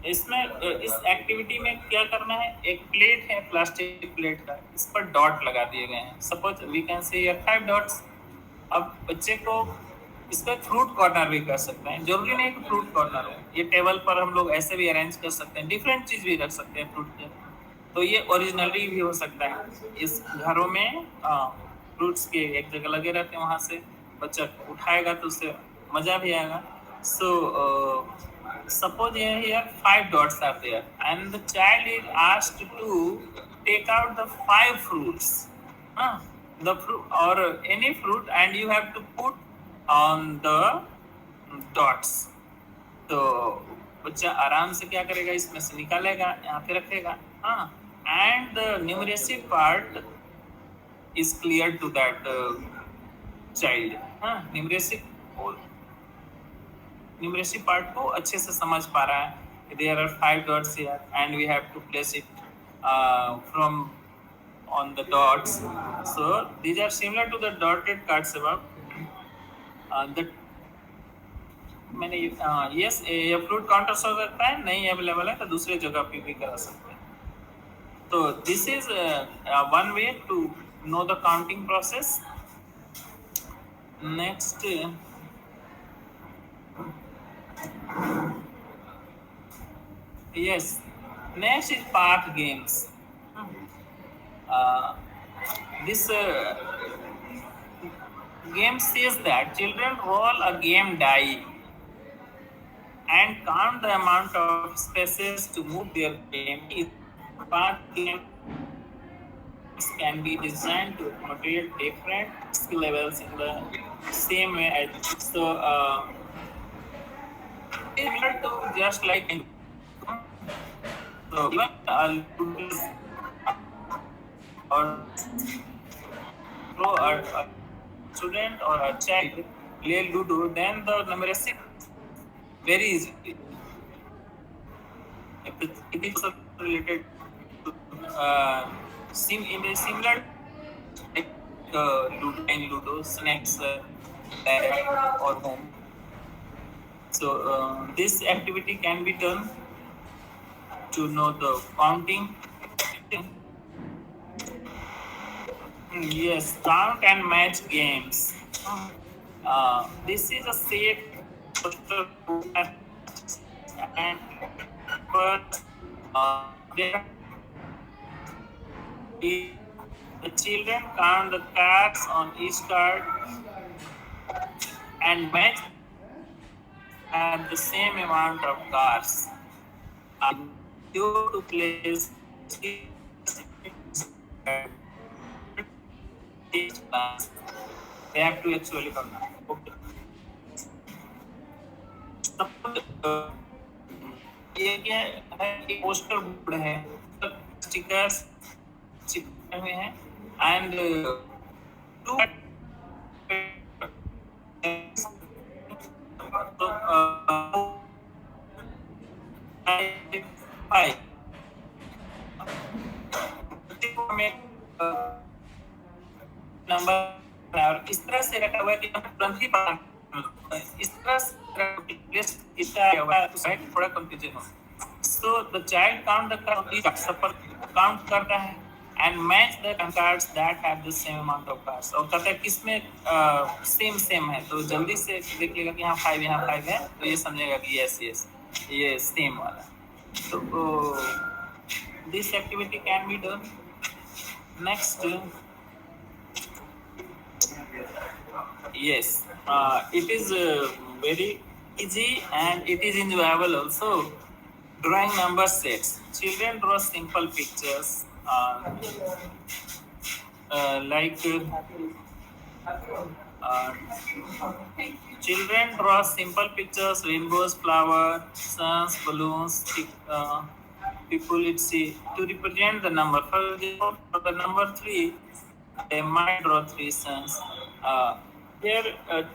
[SPEAKER 1] इसमें इस activity में क्या करना है, एक plate है plastic plate का, इस पर डॉट लगा दिए गए हैं. Suppose we can say 5 dots. अब बच्चे को इस पर फ्रूट कॉर्नर भी कर सकते हैं, जरूरी नहीं कि फ्रूट कॉर्नर हो. ये टेबल पर हम लोग ऐसे भी अरेंज कर सकते हैं, डिफरेंट चीज भी रख सकते हैं फ्रूट के. तो ये ओरिजिनली भी हो सकता है. इस घरों में फ्रूट्स के एक जगह लगे रहते हैं, वहां से बच्चा उठाएगा तो उससे मजा भी आएगा. सो suppose here 5 dots are there and the child is asked to take out the 5 fruits, the fruit or any fruit, and you have to put on the dots. तो बच्चा आराम से क्या करेगा, इसमें से निकालेगा, यहाँ पे रखेगा. हाँ, and the numeracy part is clear to that child. हाँ, न्यूमरेसी पार्ट को अच्छे से समझ पा रहा है. There are 5 dots here and we have to place it from on the dots. So these are similar to the dotted cards above. The मैंने yes ये फ्लूट काउंटर हो सकता है, नहीं अवेलेबल है तो दूसरे जगह पे भी करा सकते हैं. तो this is one way to know the counting process. Next yes, next is path games. This game says that children roll a game die and count the amount of spaces to move their game. Path games can be designed to accommodate different skill levels in the same way. So similar to just like so even or a student or a child play Ludo, then the numeracy very easy. If it is related to in a similar like Ludo, snakes, or home. So this activity can be done to know the counting. Yes, count and match games. This is a set poster and first the children count the cards on each card and match at the same amount of cards. You to place they have to actually come now. Okay. ये क्या है, एक poster board है, stickers चिपके हुए हैं and to number और इस तरह से रखा हुआ है कि हम तुरंत ही इस तरह से थोड़ा कंफ्यूजन हो. So the child count the cards पर काउंट करता है and match the cards that have the same amount of cards. और कहता है किसमें सेम है, तो जल्दी से देखिएगा कि यहाँ 5 है तो ये समझेगा कि यस ये सेम वाला. तो this activity can be done. Next yes, it is very easy and it is enjoyable also. Drawing number sets. Children draw simple pictures like children draw simple pictures, rainbows, flowers, suns, balloons, people to represent the number. For example, for the number 3, they might draw 3 suns. Here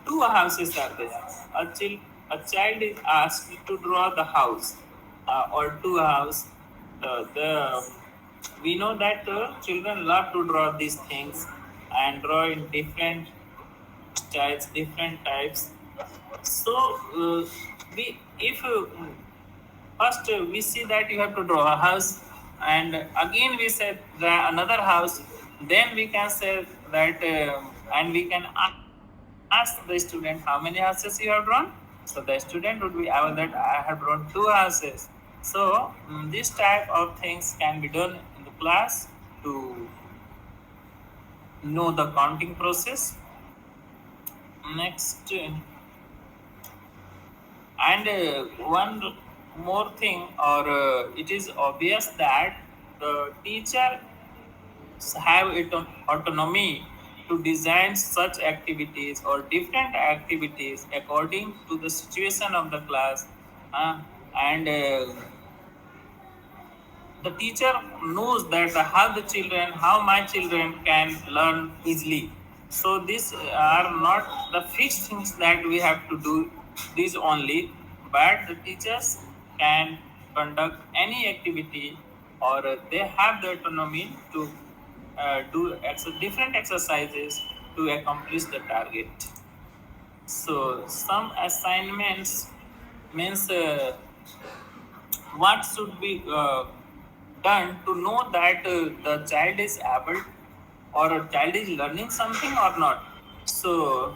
[SPEAKER 1] 2 houses are there. A child is asked to draw the house or 2 houses. We know that children love to draw these things and draw in different styles, different types. So first we see that you have to draw a house, and again we said another house. Then we can say that and we can ask the student how many houses you have drawn. So the student would be aware that I have drawn 2 houses. So this type of things can be done in the class to know the counting process. Next, and one more thing, or it is obvious that the teacher have autonomy to design such activities or different activities according to the situation of the class And the teacher knows that how my children can learn easily. So these are not the fixed things that we have to do these only, but the teachers can conduct any activity, or they have the autonomy to do different exercises to accomplish the target. So some assignments means what should be done to know that the child is able, or a child is learning something or not. So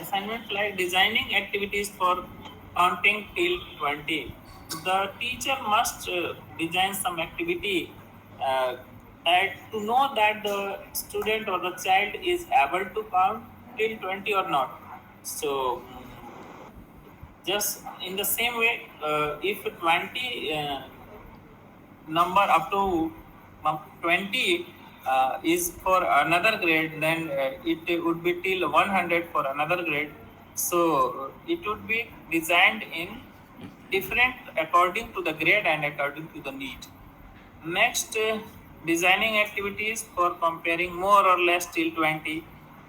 [SPEAKER 1] assignments like designing activities for counting till 20. The teacher must design some activity uh, that to know that the student or the child is able to count till 20 or not. So just in the same way, if 20 number up to 20 is for another grade, then it would be till 100 for another grade. So it would be designed in different according to the grade and according to the need. Next, designing activities for comparing more or less till 20,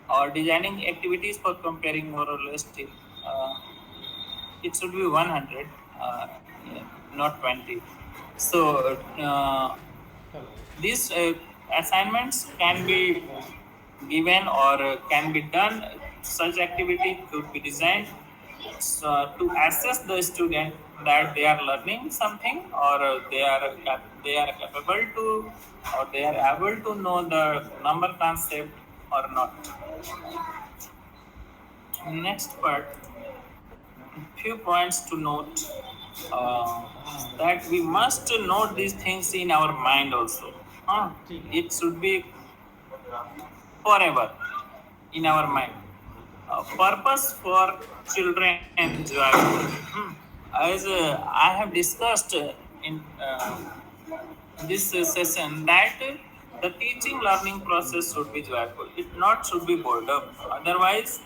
[SPEAKER 1] or designing activities for comparing more or less till it should be 100, yeah, not 20. So these assignments can be given, or can be done. Such activity could be designed to assess the student that they are learning something, or they are capable to, or they are able to know the number concept or not. Next part, few points to note, that we must note these things in our mind also. It should be forever in our mind. Purpose for children joyful. As I have discussed in this session, that the teaching learning process should be joyful. It not should be boredom. Otherwise,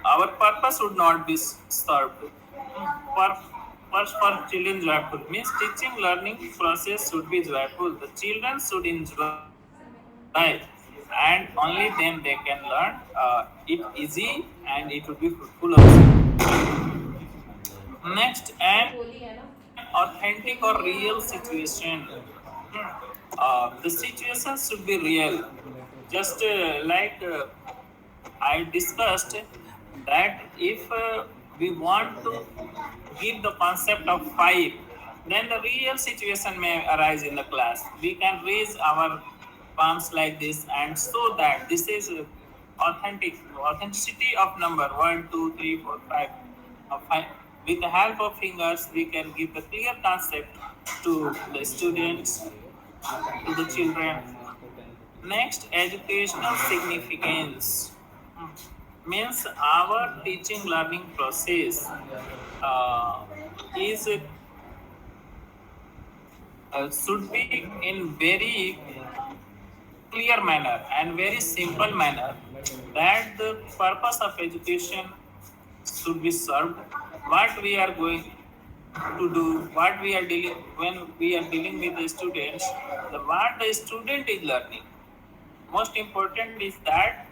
[SPEAKER 1] our purpose would not be served. Purpose for children joyful means teaching learning process should be joyful. The children should enjoy, and only then they can learn it easy, and it would be fruitful also. Next, an authentic or real situation. The situation should be real. Just like I discussed, that if we want to give the concept of 5, then the real situation may arise in the class. We can raise our palms like this and show that this is authenticity of number 1, 2, 3, 4, 5. 5. With the help of fingers, we can give the clear concept to the students, to the children. Next, educational significance. Means our teaching learning process is should be in very clear manner and very simple manner, that the purpose of education should be served. What we are going to do, what we are dealing, when we are dealing with the students, what the student is learning. Most important is that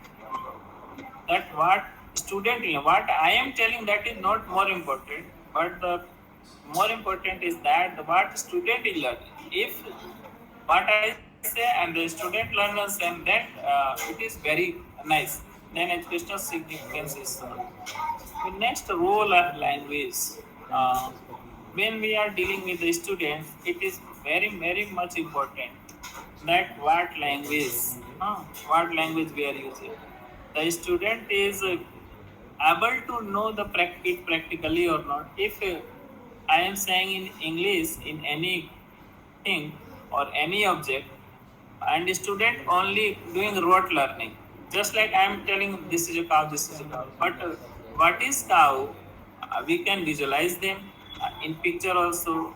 [SPEAKER 1] what student, what I am telling, that is not more important, but the more important is that what student is learning. If what I say and the student learns, and then it is very nice, then educational significance is served. The next, role of language. Uh, when we are dealing with the students, it is very much important that what language we are using. The student is able to know the practically or not. If I am saying in English in anything or any object, and the student only doing rote learning, just like I am telling this is a cow, this is a cow, but what is cow, we can visualize them in picture also.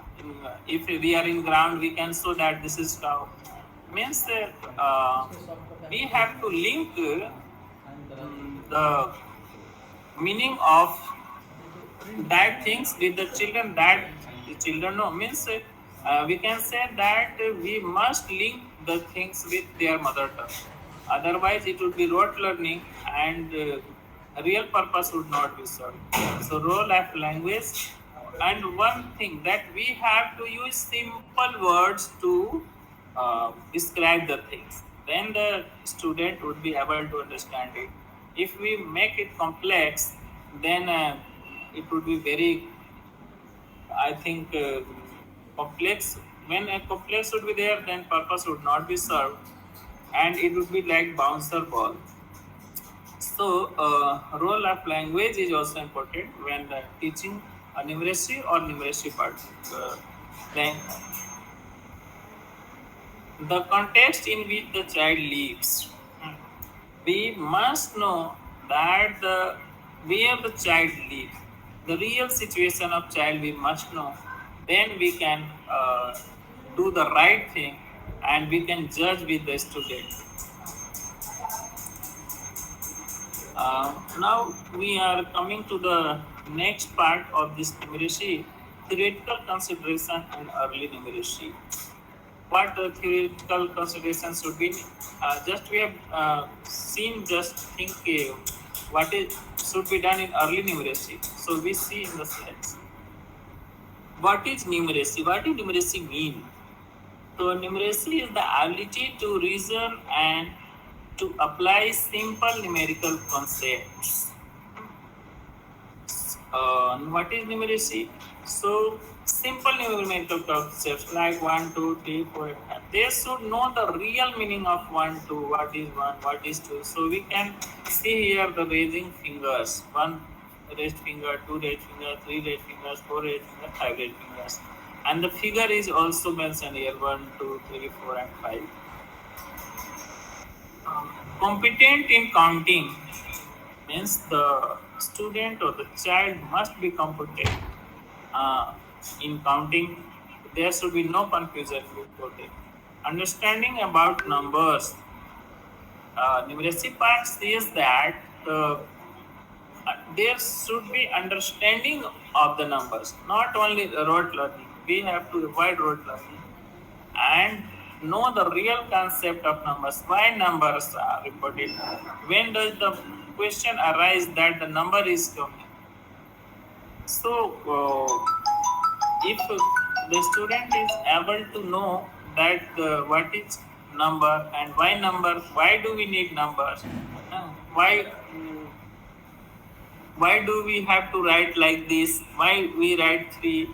[SPEAKER 1] If we are in ground, we can show that this is cow. Means we have to link the meaning of that things with the children, that the children know, means we can say that we must link the things with their mother tongue, otherwise it would be rote learning and real purpose would not be served. So role of language, and one thing that we have to use simple words to describe the things, then the student would be able to understand it. If we make it complex, then it would be very, I think, complex. When a complex would be there, then purpose would not be served, and it would be like bouncer ball. So, role of language is also important when teaching a numeracy or numeracy part. Then, the context in which the child lives. We must know that where the child lives, the real situation of child we must know. Then we can do the right thing and we can judge with the student. Now we are coming to the next part of this numeracy, theoretical consideration and early numeracy. What theoretical considerations should be? Just we have seen, just think what is should be done in early numeracy. So we see in the slides. What is numeracy? What does numeracy mean? So numeracy is the ability to reason and to apply simple numerical concepts. What is numeracy? So simple numerical concepts like 1, 2, 3, 4, 5. They should know the real meaning of 1, 2, what is 1, what is 2. So we can see here the raising fingers. 1 raised finger, 2 raised finger, 3 raised fingers, 4 raised fingers, 5 raised fingers. And the figure is also mentioned here 1, 2, 3, 4, and 5. Competent in counting means the student or the child must be competent in counting. There should be no confusion before it. Understanding about numbers. Numeracy part says that there should be understanding of the numbers, not only rote learning. We have to avoid rote learning and know the real concept of numbers. Why numbers are reported? When does the question arise that the number is coming? So, if the student is able to know that what is number and why do we need numbers? Why do we have to write like this? Why we write 3?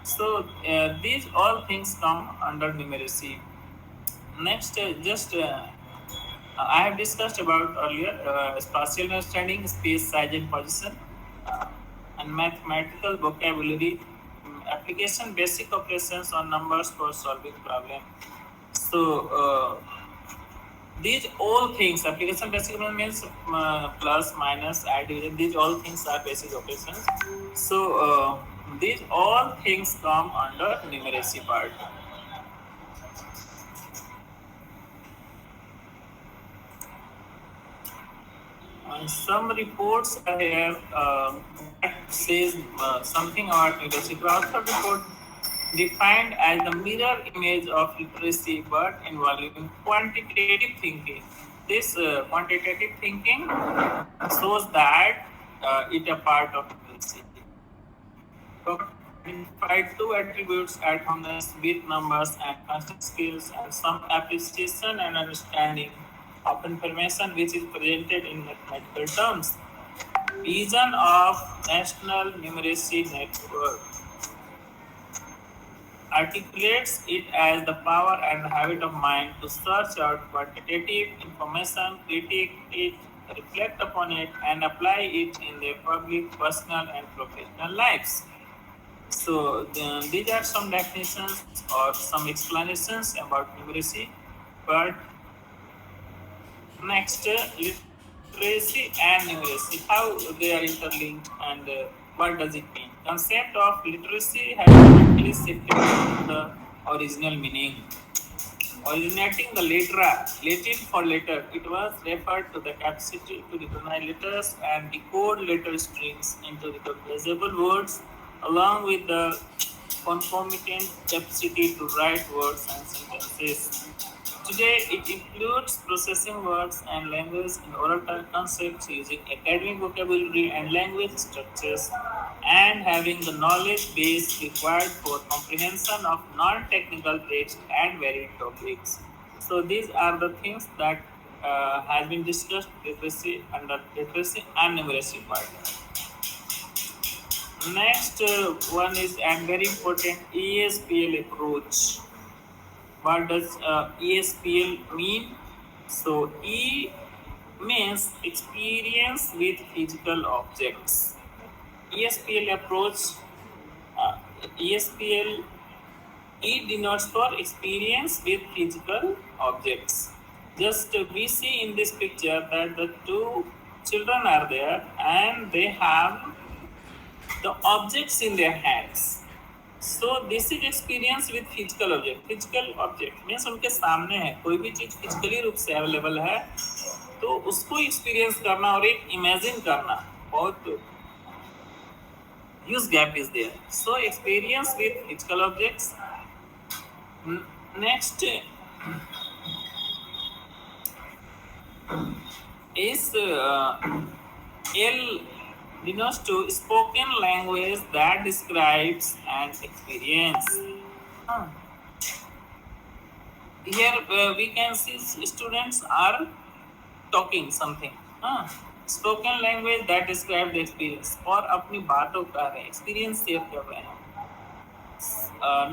[SPEAKER 1] So these all things come under numeracy. Next, I have discussed about earlier spatial understanding, space, size, and position, and mathematical vocabulary, application, basic operations on numbers for solving problem. So these all things, application basic means plus, minus, add, division. These all things are basic operations. So these all things come under numeracy part. Some reports are here that says something about numeracy. Crawford report defined as the mirror image of literacy but involving quantitative thinking. This quantitative thinking shows that it a part of literacy. Identified 2 attributes at harmonious with numbers and constant skills and some appreciation and understanding of information which is presented in mathematical terms. Vision of National Numeracy Network articulates it as the power and habit of mind to search out quantitative information, critique it, reflect upon it, and apply it in their public, personal, and professional lives. So these are some definitions or some explanations about numeracy. But next, literacy and numeracy, how they are interlinked and what does it mean? Concept of literacy has actually shifted from the original meaning. originating the lettera, Latin for letter. It was referred to the capacity to recognize letters and decode letter strings into recognizable words, along with the concomitant capacity to write words and sentences. Today, it includes processing words and language in oral concepts, using academic vocabulary and language structures, and having the knowledge base required for comprehension of non-technical text and varied topics. So these are the things that has been discussed under literacy and numeracy part. Next one is, and very important, ESPL approach. What does ESPL mean? So E means experience with physical objects. ESPL approach, uh, ESPL, E denotes for experience with physical objects. Just we see in this picture that the two children are there and they have the objects in their hands. So this is experience with physical object. Physical object means उनके सामने है, कोई भी चीज physically रूप से available है तो उसको एक्सपीरियंस करना और एक इमेजिन करना बहुत huge gap is there. So experience with physical objects. Next is L denotes to spoken language that describes an experience. Here we can see students are talking something. Spoken language that describes the experience, और अपनी बातों का है experience share कर रहे हैं.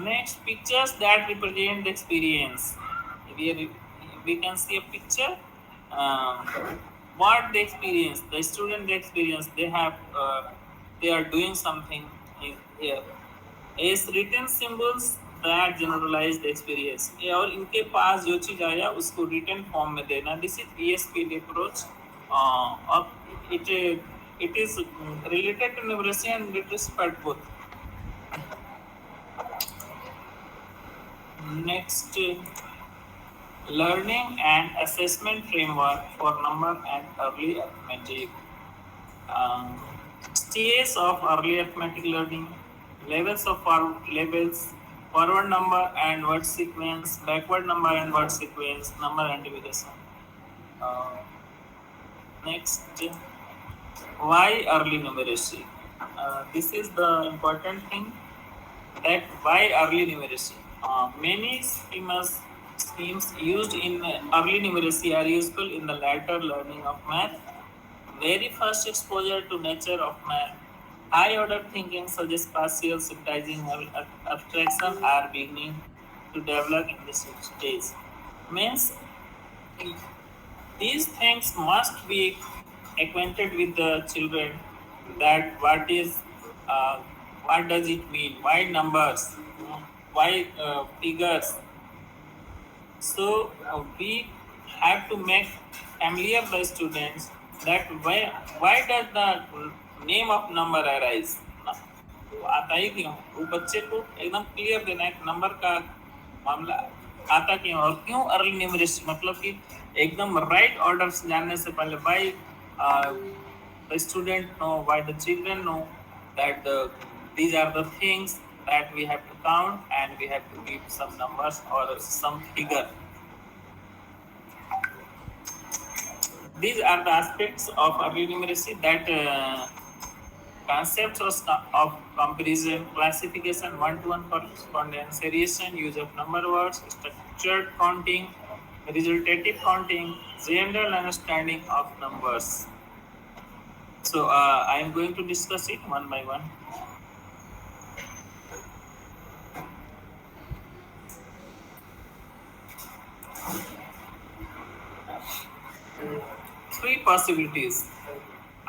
[SPEAKER 1] Next, pictures that represent the experience. We can see a picture. What they experience, the student they experience, they are doing something here. Is written symbols that generalize the experience. और इनके पास जो चीज आया उसको written form में देना. This is ESPL approach. It is related to numeracy and literacy part both. Next, learning and assessment framework for number and early arithmetic. Stages of early arithmetic learning, levels, forward number and word sequence, backward number and word sequence, number and division. Next, why early numeracy? This is the important thing, that why early numeracy. Many schemes used in early numeracy are useful in the later learning of math. Very first exposure to nature of math, high order thinking such as partial, syntactic, abstraction are beginning to develop in this stage. Means these things must be acquainted with the children, that what does it mean, why numbers, why figures. So we have to make familiar the students that why does the name of number arise. आता ही क्यों, वो बच्चे को एकदम clear देना है number का मामला आता क्यों और क्यों अर्ली न्यूमरेसी, मतलब कि एकदम राइट ऑर्डर से जानने से पहले why the student know, why the children know that these are the things that we have to count and we have to give some numbers or some figure. These are the aspects of early numeracy, that concepts of comparison, classification, one-to-one correspondence, seriation, use of number words, structured counting, resultative counting, general understanding of numbers. So I am going to discuss it one by one. Three possibilities.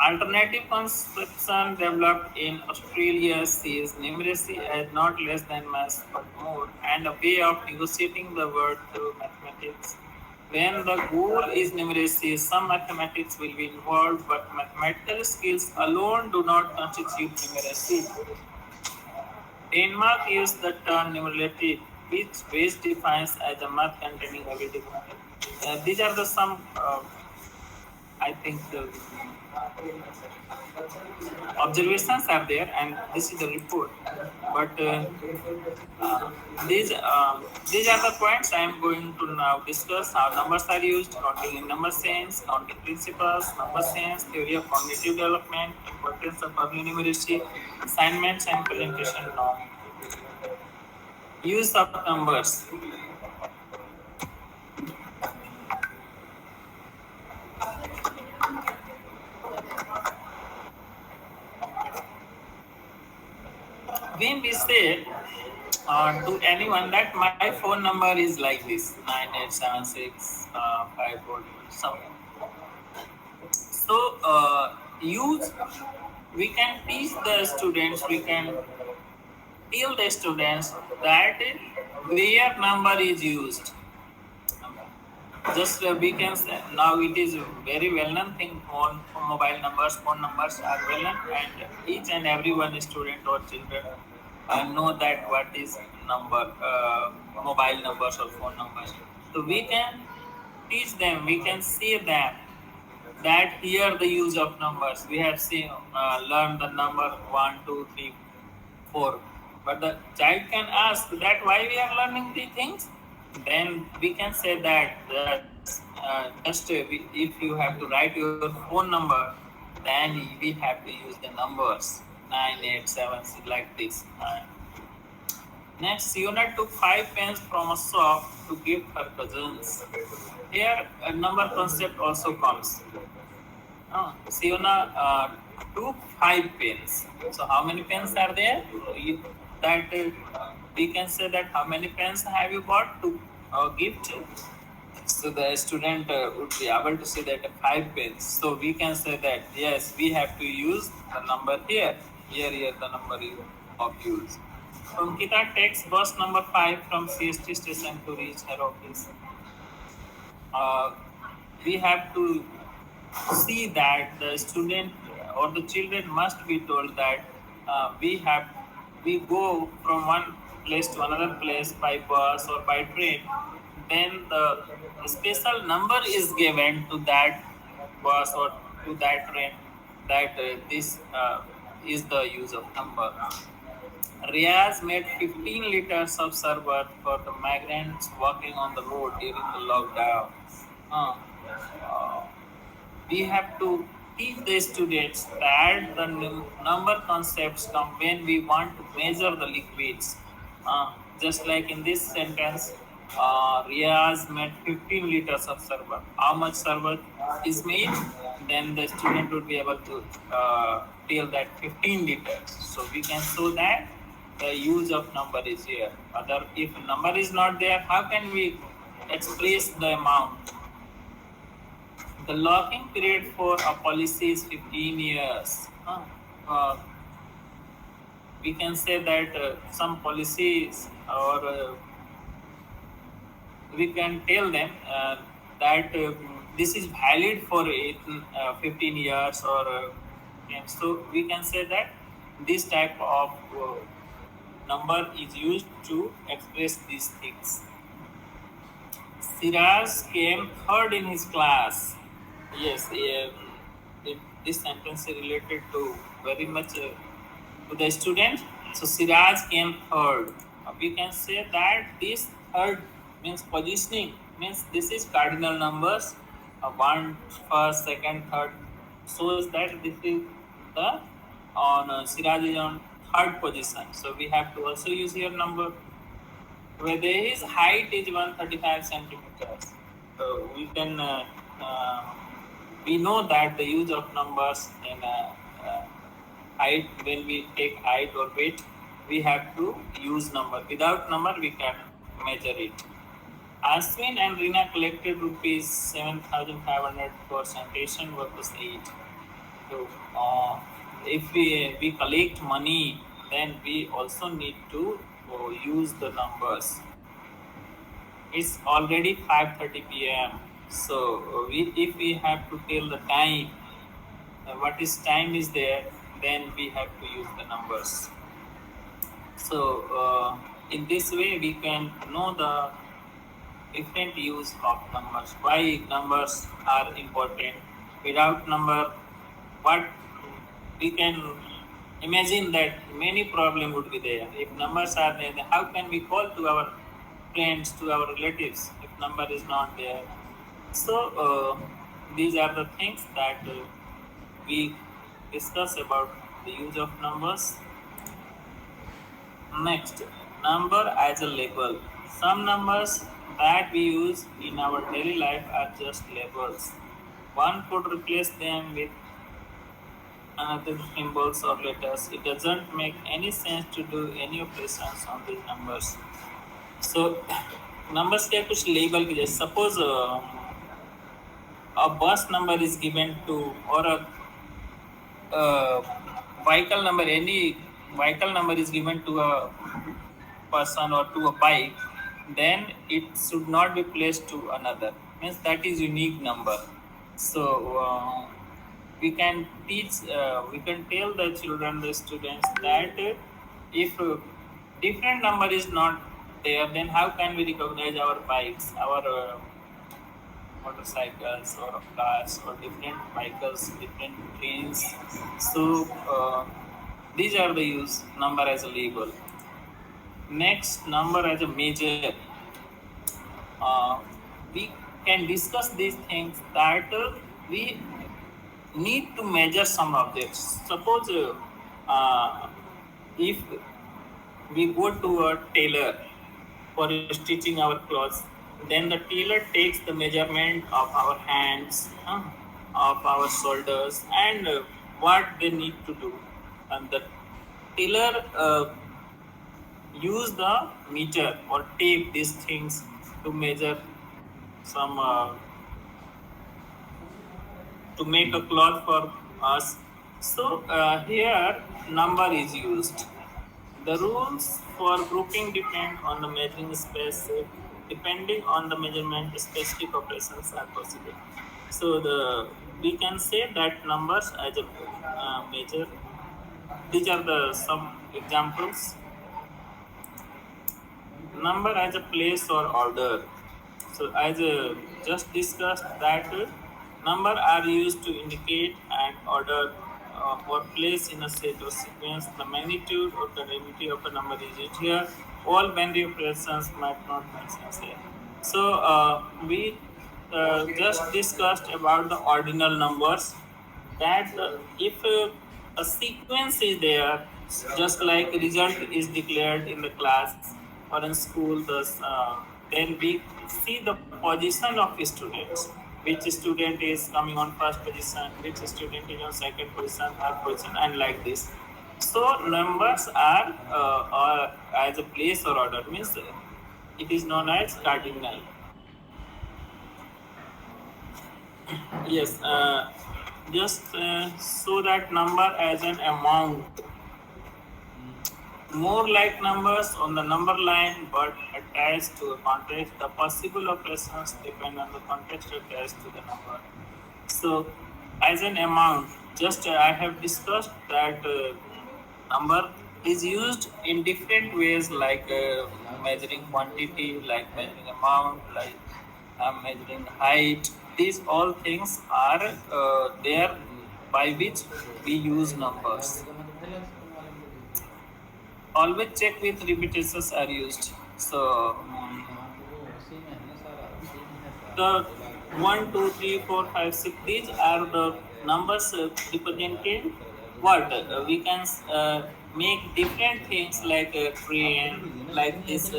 [SPEAKER 1] Alternative conception developed in Australia sees numeracy as not less than math but more, and a way of negotiating the word through mathematics. When the goal is numeracy, some mathematics will be involved, but mathematical skills alone do not constitute numeracy. Denmark used the term numeracy which base defines as a math containing already. These are the some, I think, observations are there, and this is the report. But uh, these these are the points I am going to now discuss. How numbers are used, counting in number sense, counting principles, number sense, theory of cognitive development, importance of early numeracy, assignments and presentation norm. Use of numbers. When we say to anyone that my phone number is like this 9876 something. So use we can teach the students, we can tell the students that where number is used. Just we can say now it is a very well known thing. Mobile numbers, phone numbers are well known, and each and every one student or children know that what is number, mobile numbers or phone numbers. So we can teach them, we can say them that here the use of numbers. We have seen learned the number 1, 2, 3, 4, but the child can ask that why we are learning these things. Then we can say that if you have to write your phone number, then we have to use the numbers 9876 like this. Next, Siona took 5 pens from a shop to give her cousins. Here, a number concept also comes. Siona took 5 pens. So, how many pens are there? That we can say that how many pens have you got to gift? So the student would be able to say that 5 pens. So we can say that yes, we have to use the number here. Here the number is of use. Ankita takes bus number 5 from CST station to reach her office. We have to see that the student or the children must be told that we go from one place to another place by bus or by train. Then the special number is given to that bus or to that train, that this is the use of number. Riaz made 15 liters of sherbet for the migrants walking on the road during the lockdown. Uh, uh, we have to teach the students that the number concepts come when we want to measure the liquids. Just like in this sentence, Riaz made 15 liters of sherbet. How much sherbet is made? Then the student would be able to tell that 15 liters. So we can show that the use of number is here. If number is not there, how can we express the amount? The locking period for a policy is 15 years. We can say that some policies, or we can tell them that this is valid for 15 years, or so we can say that this type of number is used to express these things. Siraj came third in his class. Yes, this sentence is related to very much to the student. So Siraj came third. We can say that this third means positioning, means this is cardinal numbers. One, first, second, third shows that this is the Siraj is on third position. So we have to also use here number. Whether his height is 135 centimeters. So we can we know that the use of numbers in height, when we take height or weight, we have to use number. Without number, we can measure it. Ashwin and Rina collected rupees 7,500 for sanitation workers aid. So if we collect money, then we also need to use the numbers. It's already 5:30 p.m. So if we have to tell the time, what is time is there, then we have to use the numbers. So In this way, we can know the different use of numbers, why numbers are important. Without number, what we can imagine that many problem would be there. If numbers are there, then how can we call to our friends, to our relatives if number is not there? So these are the things that we discuss about the use of numbers. Next, number as a label. Some numbers that we use in our daily life are just labels. One could replace them with another symbols or letters. It doesn't make any sense to do any operations on these numbers. So numbers के कुछ label की जैसे suppose a bus number is given to or a vehicle number, any vehicle number is given to a person or to a bike, then it should not be placed to another. Means that is unique number. So we can teach, we can tell the children, the students that if different number is not there, then how can we recognize our bikes, our motorcycles or cars or different vehicles, different trains. So these are the use number as a label. Next, number as a measure. We can discuss these things that we need to measure some objects. Suppose if we go to a tailor for stitching our clothes, then the tailor takes the measurement of our hands, of our shoulders, and what they need to do. And the tailor use the meter or tape these things to measure some to make a cloth for us. So here number is used. The rules for grouping depend on the measuring space. Depending on the measurement, specific operations are possible. So we can say that numbers as a measure. These are the some examples. Number as a place or order. So as just discussed that number are used to indicate an order or place in a set or sequence. The magnitude or the dignity of a number is used here. All binary operations might not make sense here. So we just discussed about the ordinal numbers, that if a sequence is there, just like result is declared in the class or in school, then we see the position of students. Which student is coming on first position, which student is on second position, third position, and like this. So numbers are as a place or order, means it is known as cardinal. Yes, just so that number as an amount, more like numbers on the number line but attached to a context. The possible operations depend on the context attached to the number. So as an amount, just I have discussed that number is used in different ways, like measuring quantity, like measuring amount, like measuring height. These all things are there by which we use numbers. Always check with repetitions are used. So the 1, 2, 3, 4, 5, 6, these are the numbers representing what we can make different things like a train, like this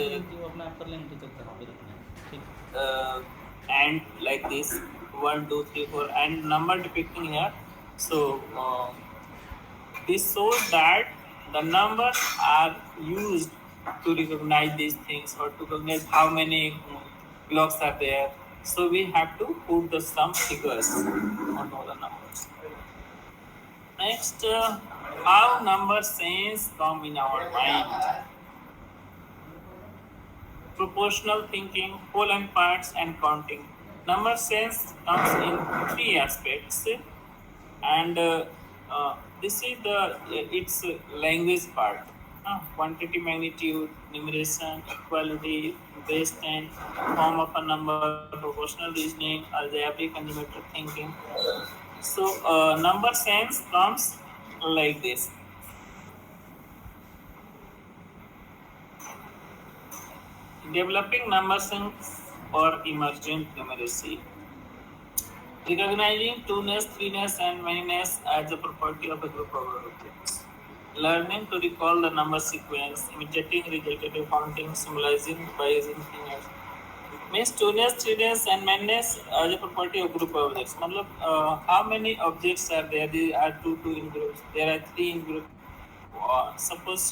[SPEAKER 1] and like this 1, 2, 3, 4, and number depicting here. So this shows that the numbers are used to recognize these things or to recognize how many blocks are there. So we have to put the some figures on all the numbers. Next, how number sense come in our mind. Proportional thinking, whole and parts, and counting. Number sense comes in three aspects, and this is the its language part. quantity, magnitude, numeration, equality, base 10, form of a number, proportional reasoning, algebraic and geometric thinking. So number sense comes like this. Developing number sense or emergent numeracy. Recognizing two-ness, three-ness, and many-ness as a property of a group of objects. Learning to recall the number sequence, imitating resultative counting, symbolizing by using fingers. Means two-ness, three-ness, and many-ness as a property of group of objects. मतलब how many objects are there? There are two in groups. There are three in group. Suppose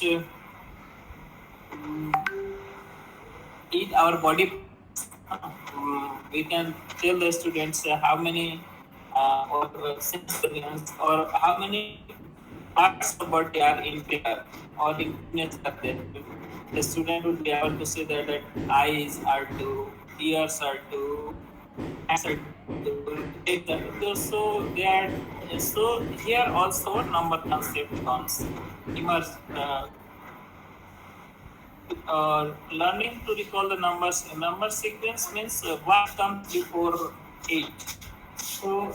[SPEAKER 1] in our body, we can tell the students how many sense organs or how many parts of body are in pair or in units are there. The student would be able to say that eyes are two, ears are two, hands are two. So they are. So here also number concept comes. Immerse. Learning to recall the numbers. Number sequence means what comes before 8. So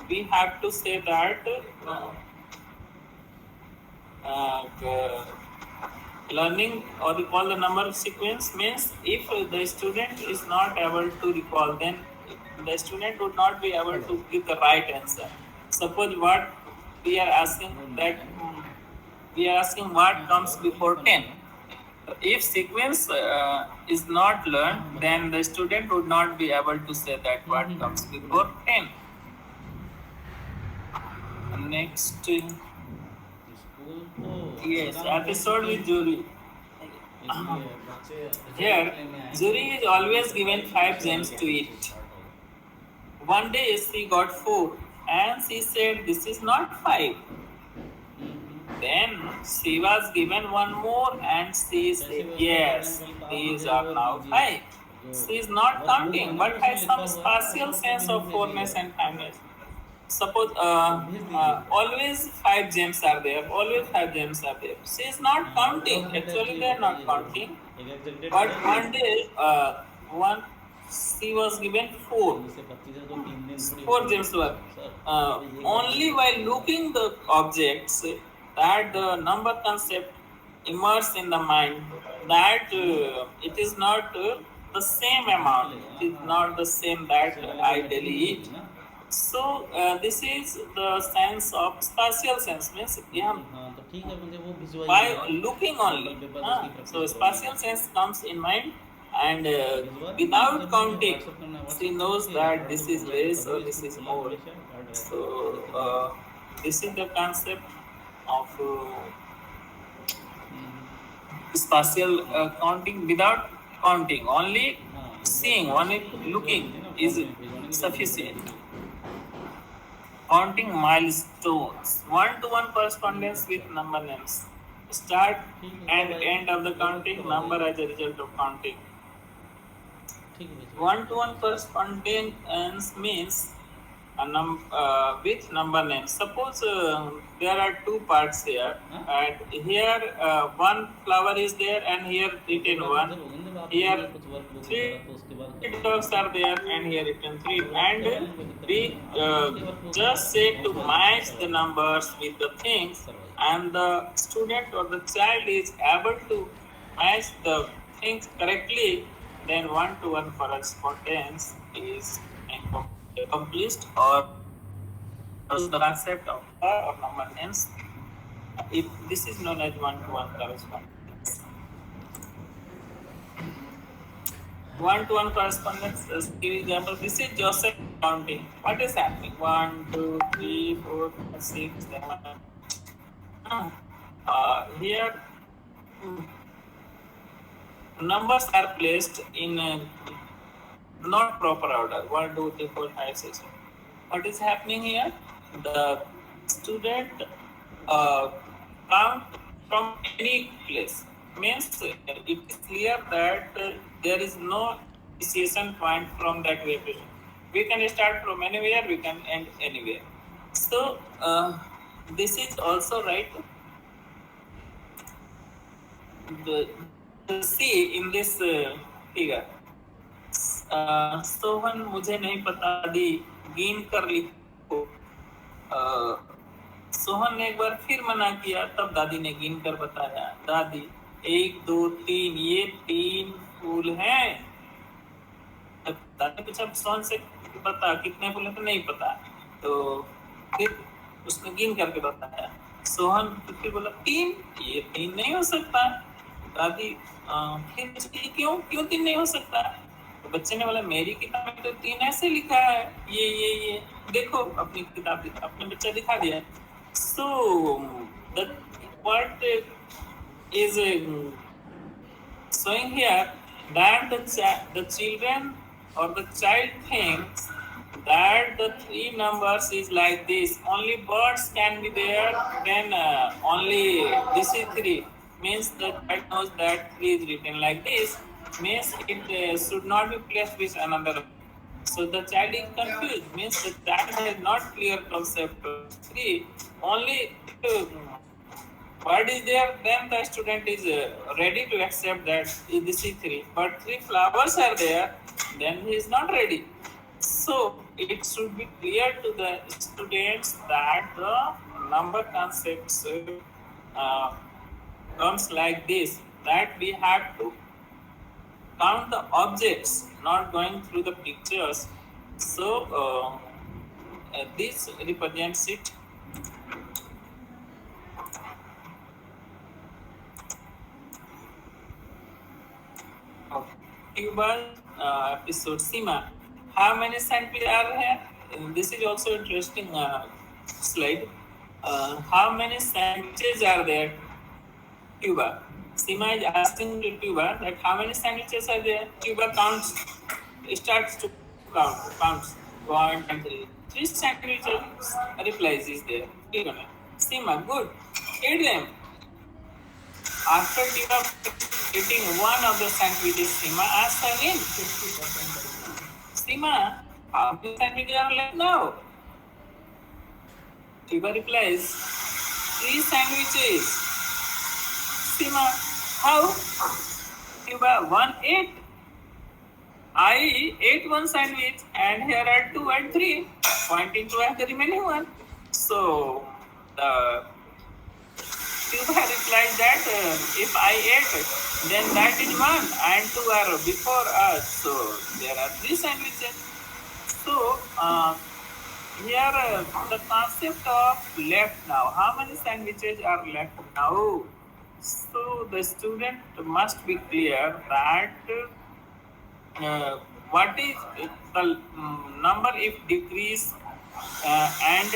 [SPEAKER 1] we have to say that learning or recall the number sequence means if the student is not able to recall, then the student would not be able to give the right answer. Suppose what we are asking that we are asking what comes before 10. If sequence is not learned, then the student would not be able to say that what comes before 10. Next, yes, episode with jury. Here, jury is always given 5 gems to eat. One day she got 4 and she said this is not 5. Then she was given one more and she said yes, these are now 5. She is not counting but has some spatial sense of 4ness and 5ness. Suppose always 5 gems are there, always 5 gems are there. She is not counting, actually they are not counting. But one day, she was given 4 gems were. Only while looking the objects, that the number concept immersed in the mind, that it is not the same amount, it is not the same that I daily eat. So this is the sense of spatial sense, means by looking only. So spatial sense comes in mind, and without counting, she knows that this is less or this is more. So this is the concept of spatial counting without counting. Only seeing, only looking is sufficient. Counting milestones. One-to-one correspondence with number names. Start and end of the counting, number as a result of counting. One-to-one correspondence means with number names. Suppose there are 2 parts here, and here one flower is there, and here written 1. Here 3 dogs are there, and here written 3. And we just say to match the numbers with the things, and the student or the child is able to match the things correctly, then one-to-one correspondence is accomplished, or the concept of or number names. If this is known as one-to-one correspondence. One-to-one correspondence, give example. This is Joseph counting. What is happening? 1, 2, 3, 4, 5, 6, 7. Here numbers are placed in not proper order. 1, 2, 3, 4, 5, 6. What is happening here? The student count from any place. Means it is clear that there is no initiation point from that variation. We can start from anywhere, we can end anywhere. So this is also right. see in this figure. Sohan मुझे नहीं पता दादी गिन कर लिखो। सोहन ने एक बार फिर मना किया, तब दादी ने गिन कर बताया। दादी 1 2 3 ये 3 फूल हैं। दादी पूछा सोहन से बता कितने फूल हैं, तो नहीं पता। तो फिर उसने गिन करके बताया। सोहन फिर बोला 3, ये 3 नहीं हो सकता। दादी फिर पूछी क्यों क्यों 3 नहीं हो सकता। तो बच्चे ने बोला मेरी किताब में तो 3 ऐसे लिखा है, ये देखो अपनी किताब, अपने बच्चा दिखा दिया। So what is showing here that the children or the child thinks that the 3 numbers is like this. Only birds can be there. Then only this is 3 means the child knows that 3 is written like this. Means it should not be placed with another. So the child is confused. Means the child has not clear concept of 3. Only word is there, then the student is ready to accept that this is 3. But 3 flowers are there, then he is not ready. So it should be clear to the students that the number concepts comes like this, that we have to count the objects, not going through the pictures. So this represents it. Episode Sima. How many sandwiches are here? This is also interesting slide. How many sandwiches are there? Cuba. Sima is asking to Cuba that how many sandwiches are there? Cuba counts, starts to counts 1 and 3. 3 sandwiches replies is there. Sima, good. Eat them. After eating one of the sandwiches, Sima asked again, Sima, how many sandwiches are left now? Tiba replies, 3 sandwiches. Sima, how? Tiba, 1 ate. I ate 1 sandwich and here are 2 and 3, pointing to the remaining one. So, the Cuba replied that if I ate, then that is 1 and 2 are before us. So there are 3 sandwiches. So here the concept of left now. How many sandwiches are left now? So the student must be clear that what is the number if decrease and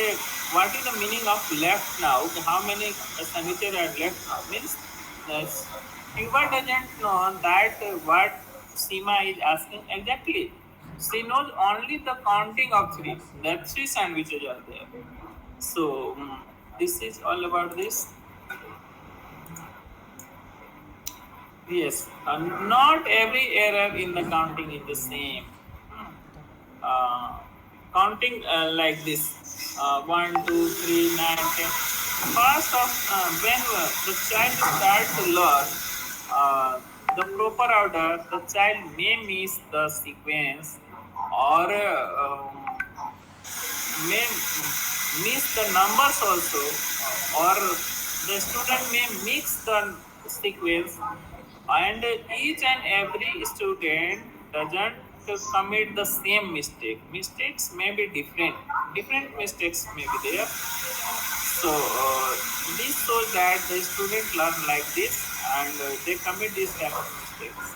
[SPEAKER 1] what is the meaning of left now? How many sandwiches are left now? Means Cuba doesn't know that what Seema is asking exactly. She knows only the counting of 3. That 3 sandwiches are there. So this is all about this. Yes, not every error in the counting is the same. Counting like this 1 2 3 9 10. First of when the child starts to learn the proper order, the child may miss the sequence or may miss the numbers also, or the student may mix the sequence, and each and every student doesn't commit the same mistake. Mistakes may be different mistakes may be there. So this shows that the student learn like this and they commit these type of mistakes.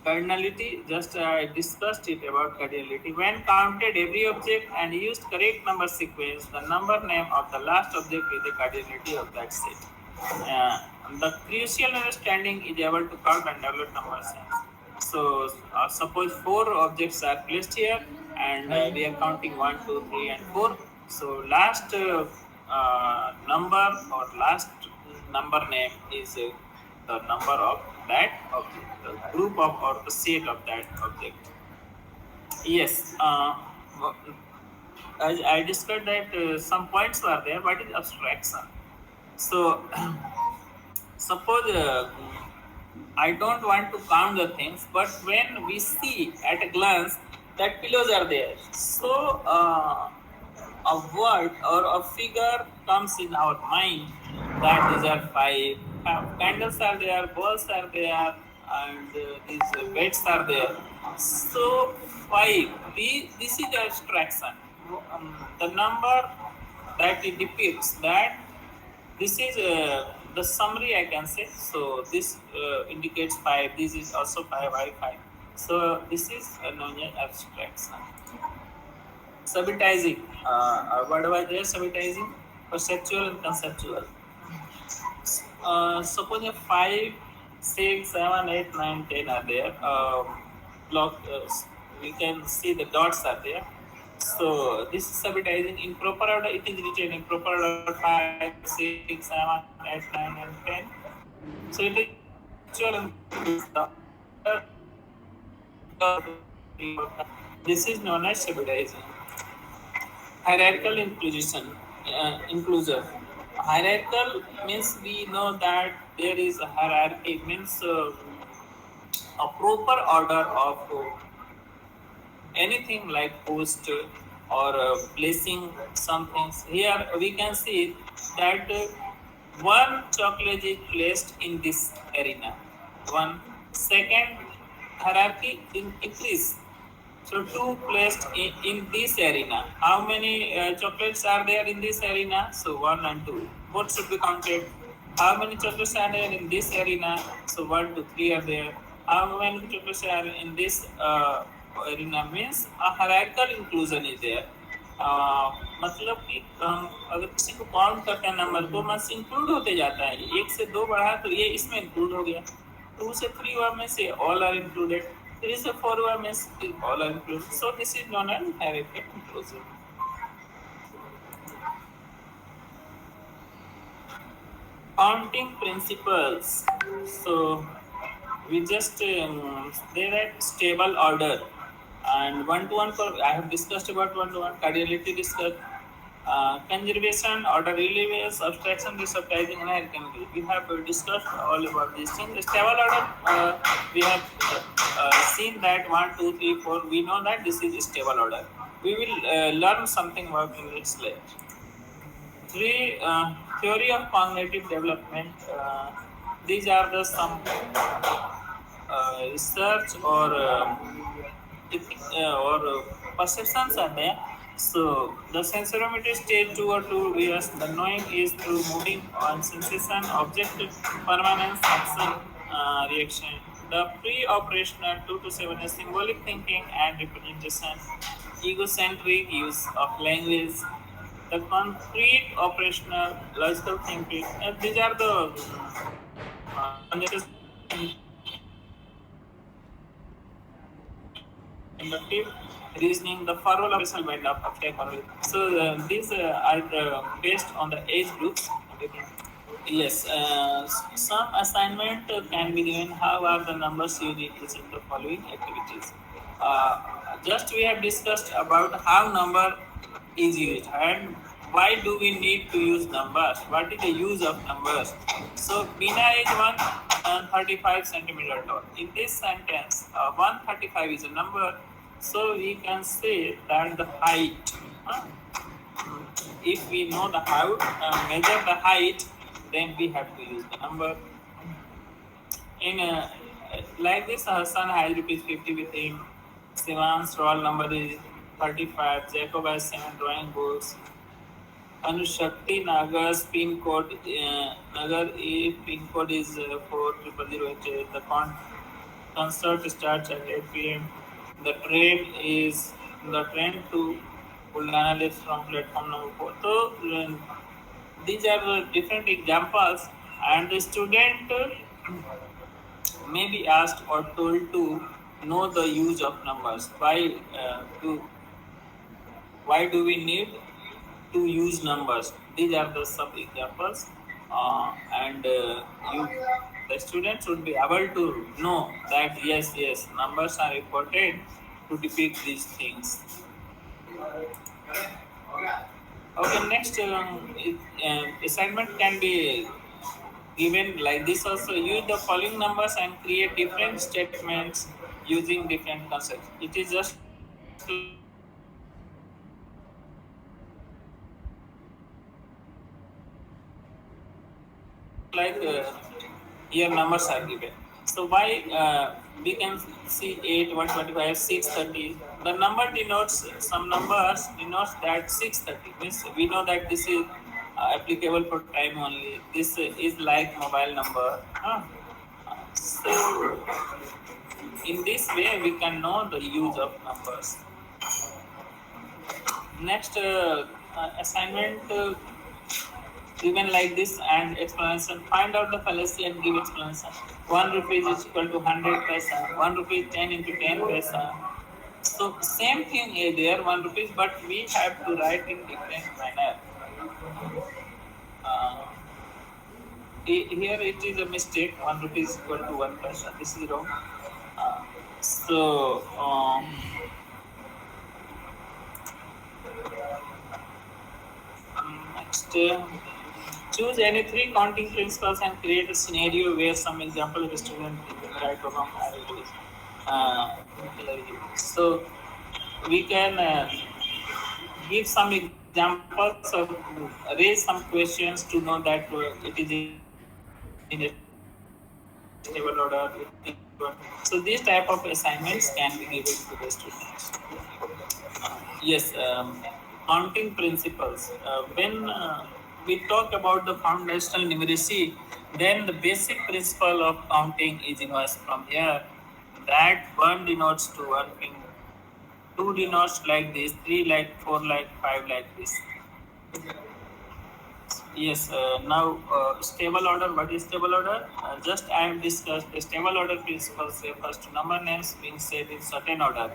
[SPEAKER 1] Cardinality, just I discussed it about cardinality. When counted every object and used correct number sequence, the number name of the last object is the cardinality of that set. The crucial understanding is able to count and develop number sense. So suppose 4 objects are placed here and we are counting 1, 2, 3 and 4. So last number or last number name is the number of that object, the group of or the set of that object. Yes, as I discussed that some points were there. What is abstraction? So suppose I don't want to count the things, but when we see at a glance that pillows are there, so a word or a figure comes in our mind that these are five. Candles are there, balls are there, and these beds are there. So five. This is the abstraction. The number that it depicts that this is the summary I can say. So this indicates five. This is also five. I five. So this is known as abstraction. Subitizing. What was there? Subitizing, perceptual and conceptual. Suppose if 5, 6, 7, 8, 9, 10 are there. Block. We can see the dots are there. So this is subitizing. In proper order, it is written in proper order 5, 6, 7, 8, 9, and 10. So it is actual and this is known as subitizing. Hierarchical inclusion. Hierarchical means we know that there is a hierarchy, means a proper order of anything like post or placing some things. Here we can see that one chocolate is placed in this arena. One second hierarchy increase. So two placed in this arena. How many chocolates are there in this arena? So 1 and 2. Both should be counted. How many chocolates are there in this arena? So 1, 2, 3 are there. How many chocolates are in this arena? Means a hierarchical inclusion is there. मतलब कि अगर किसी को count करते हैं number को बस include होते जाता है. 1 से 2 बढ़ा तो ये इसमें इंक्लूड हो गया. 2 से 3 हुआ में से ऑल आर इंक्लूडेड. 3 से 4 हुआ में से all are included. So this is known as hierarchical inclusion. Counting principles. So we just say that stable order and one-to-one. I have discussed about one-to-one. Cardinality discussed. Conservation, order relevance, subtraction, resubtracting, and hierarchy. We have discussed all about these things. Stable order, we have seen that 1, 2, 3, 4. We know that this is stable order. We will learn something about in this slide. 3. Theory of cognitive development. These are the some research or perceptions are there. So the sensorometer stage 2 or 2 years. The knowing is through moving on sensation, object permanence, action, reaction. The pre-operational 2 to 7 is symbolic thinking and representation, egocentric use of language. The concrete operational logical thinking. These are the inductive reasoning, the forward operational bend of abstract forward. So these are based on the age groups. Yes, some assignment can be given. How are the numbers used in the following activities? Just we have discussed about how number is used and why do we need to use numbers? What is the use of numbers? So Bina is 135 centimeter tall. In this sentence, 135 is a number. So we can say that the height. If we know the height, measure the height, then we have to use the number. In like this, Hassan has rupees 50 with him. Sivan's roll number is 35. Jacob has 7 drawing books. Anushakti Nagar's pin code Nagar A pin code is 4008. The concert starts at 8 p.m. The train to Buldana leaves from platform number 4. So these are different examples, and the student may be asked or told to know the use of numbers. Why do we need to use numbers? These are the sub examples, and the student should be able to know that yes, numbers are important to depict these things. Okay, next assignment can be given like this also, use the following numbers and create different statements using different concepts. It is just like here numbers are given. So why we can see 8, 125, 630. The number denotes, some numbers denotes that 630 means we know that this is applicable for time only. This is like mobile number. So in this way we can know the use of numbers. Next assignment given like this and explanation. Find out the fallacy and give explanation. 1 rupee is equal to 100 paisa. 1 rupee is 10 into 10 paisa. So same thing is there, 1 rupees, but we have to write in different manner. Here it is a mistake. 1 rupee is equal to 1 paisa. This is wrong. Next, choose any 3 counting principles and create a scenario where some example of a student right or wrong so we can give some examples of raise some questions to know that it is in a stable order. So these type of assignments can be given to the students. Yes, counting principles. When we talk about the foundational numeracy, then the basic principle of counting is inverse from here. That 1 denotes to 1 finger, 2 denotes like this, 3 like, 4 like, 5 like this. Yes, now stable order. What is stable order? Just I have discussed the stable order principles. First, number names being said in certain order,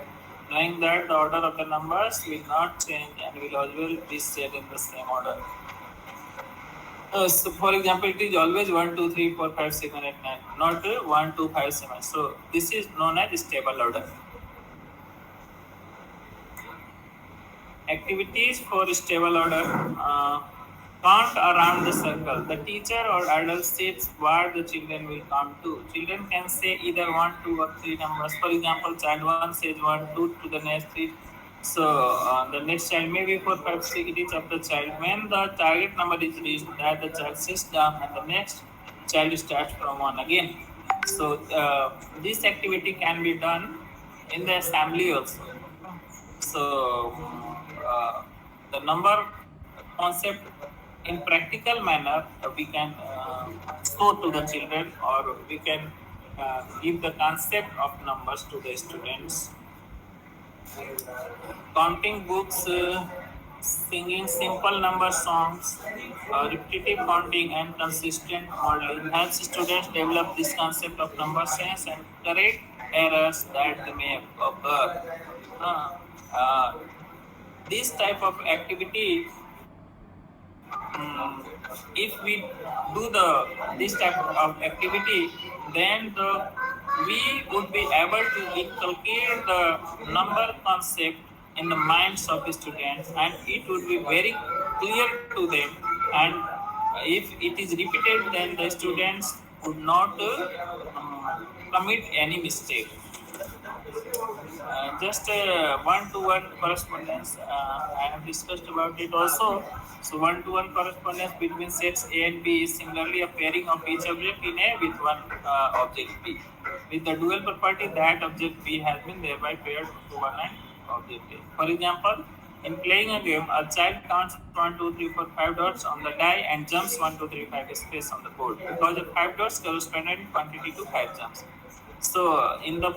[SPEAKER 1] knowing that the order of the numbers will not change and will always be said in the same order. So, for example, it is always 1, 2, 3, 4, 5, 6, 7, 8, 9, not 1, 2, 5, 7. So, this is known as stable order. Activities for stable order. Count around the circle. The teacher or adult states what the children will count to. Children can say either 1, 2 or 3 numbers. For example, child 1 says 1, 2 to the next 3. So the next child may be 4, 5, 6. It is of the child. When the target number is reached, that the child sits down and the next child starts from 1 again. So this activity can be done in the assembly also. So the number concept in practical manner we can show to the children, or we can give the concept of numbers to the students. Counting books, singing simple number songs, repetitive counting and consistent modeling helps students develop this concept of number sense and correct errors that they may occur. This type of activity, if we do this type of activity, then we would be able to inculcate the number concept in the minds of the students, and it would be very clear to them. And if it is repeated, then the students would not commit any mistake. Just one-to-one correspondence, I have discussed about it also. So one-to-one correspondence between sets A and B is similarly a pairing of each object in A with one object B. With the dual property that object B has been thereby paired to one and object A. For example, in playing a game, a child counts 1, 2, 3, 4, 5 dots on the die and jumps 1, 2, 3, 5 space on the board, because the 5 dots correspond in quantity to 5 jumps. So in the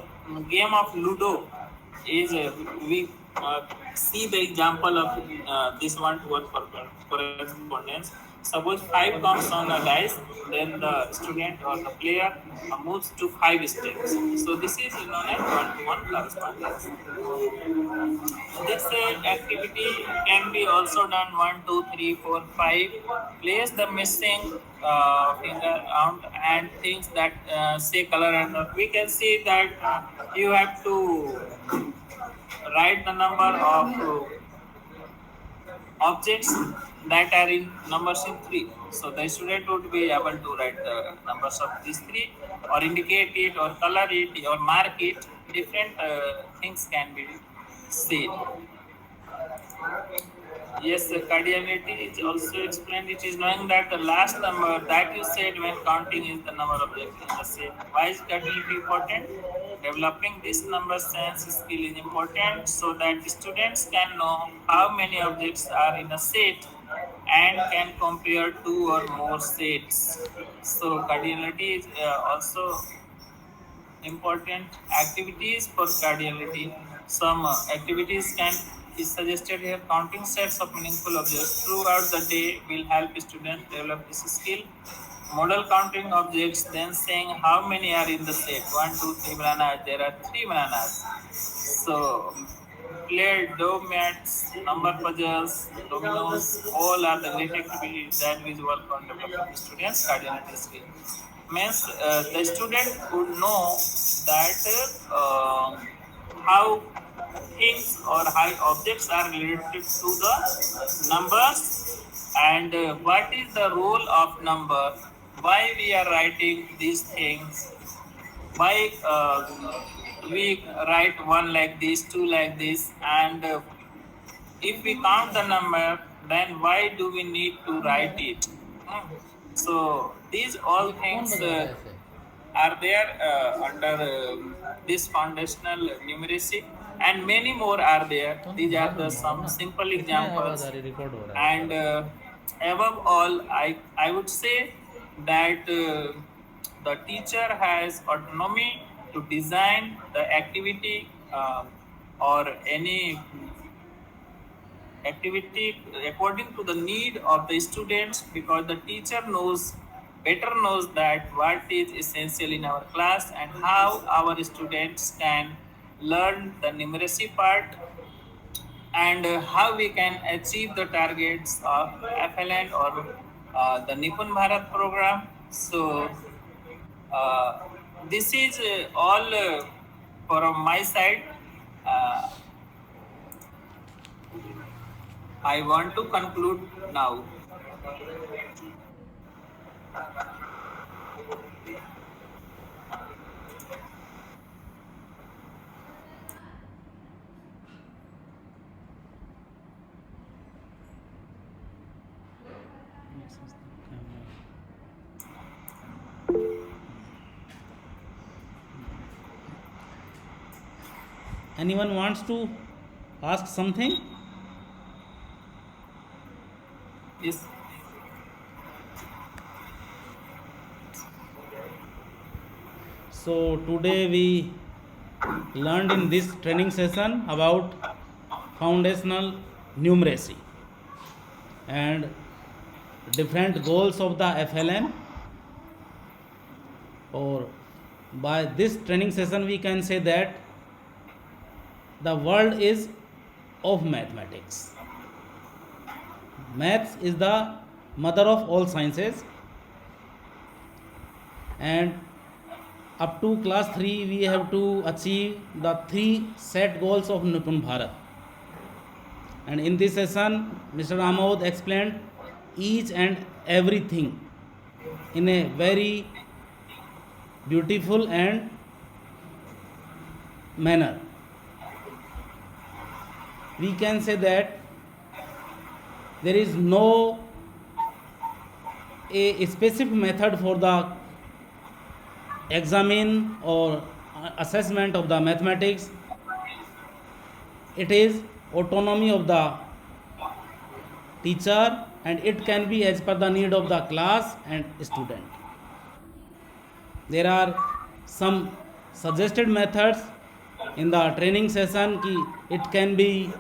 [SPEAKER 1] game of Ludo, we see the example of this one-to-one correspondence. Suppose 5 comes on a dice, then the student or the player moves to 5 steps. So this is known as one-to-one correspondence. This activity can be also done 1, 2, 3, 4, 5. Place the missing finger out and things that say color, and we can see that you have to write the number of objects that are in numbers in 3. So the student would be able to write the numbers of these 3, or indicate it, or color it, or mark it. Different things can be seen. Yes, the cardinality is also explained. It is knowing that the last number that you said when counting is the number of the in the set. Why is cardinality important? Developing this number sense skill is important so that students can know how many objects are in a set and can compare two or more sets. So cardinality is also important activities for cardinality. Some activities can is suggested here. Counting sets of meaningful objects throughout the day will help students develop this skill. Model counting objects, then saying how many are in the set. 1, 2, 3 bananas. There are 3 bananas. So play dough mats, number puzzles, dominoes, all are the great activities that visual on developing students' cardinality skill. Means the student would know that how things or how objects are related to the numbers, and what is the role of number, why we are writing these things, why we write 1 like this, 2 like this, and if we count the number, then why do we need to write it? So these all things are there under this foundational numeracy, and many more are there. These are the some simple examples, and above all, I would say that the teacher has autonomy to design the activity or any activity according to the need of the students, because the teacher knows that what is essential in our class and how our students can learn the numeracy part, and how we can achieve the targets of FLN or the Nipun Bharat program. So this is all from my side. I want to conclude now.
[SPEAKER 2] Anyone wants to ask something?
[SPEAKER 1] Yes.
[SPEAKER 2] So today we learned in this training session about foundational numeracy and different goals of the FLN. Or by this training session we can say that the world is of mathematics. Maths is the mother of all sciences, and up to class 3 we have to achieve the 3 set goals of Nipun Bharat. And in this session Mr. Amod explained each and everything in a very beautiful and manner. We can say that there is no a specific method for the examine or assessment of the mathematics. It is autonomy of the teacher, and it can be as per the need of the class and student. There are some suggested methods in the training session. It can be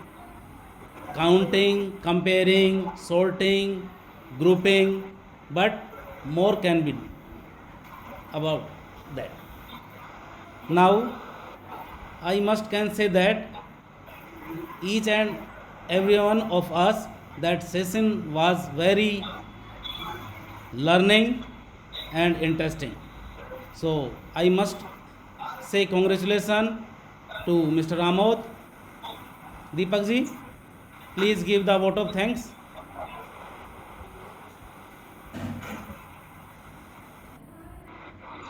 [SPEAKER 2] counting, comparing, sorting, grouping, but more can be about that. Now I can say that each and every one of us, that session was very learning and interesting. So I must say congratulations to Mr. Amod. Deepak ji, please give the vote of thanks.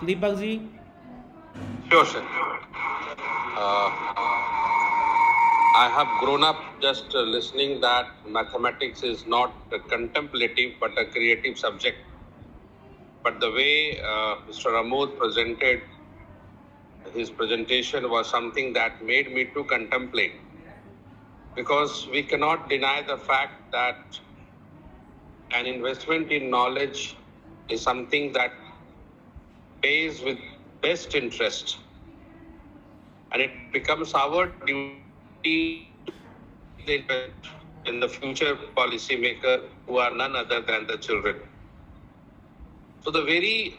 [SPEAKER 2] Deepak ji.
[SPEAKER 3] Sure, sir. I have grown up just listening that mathematics is not a contemplative but a creative subject. But the way Mr. Amod presented his presentation was something that made me to contemplate. Because we cannot deny the fact that an investment in knowledge is something that pays with best interest. And it becomes our duty to invest in the future policymaker who are none other than the children. So the very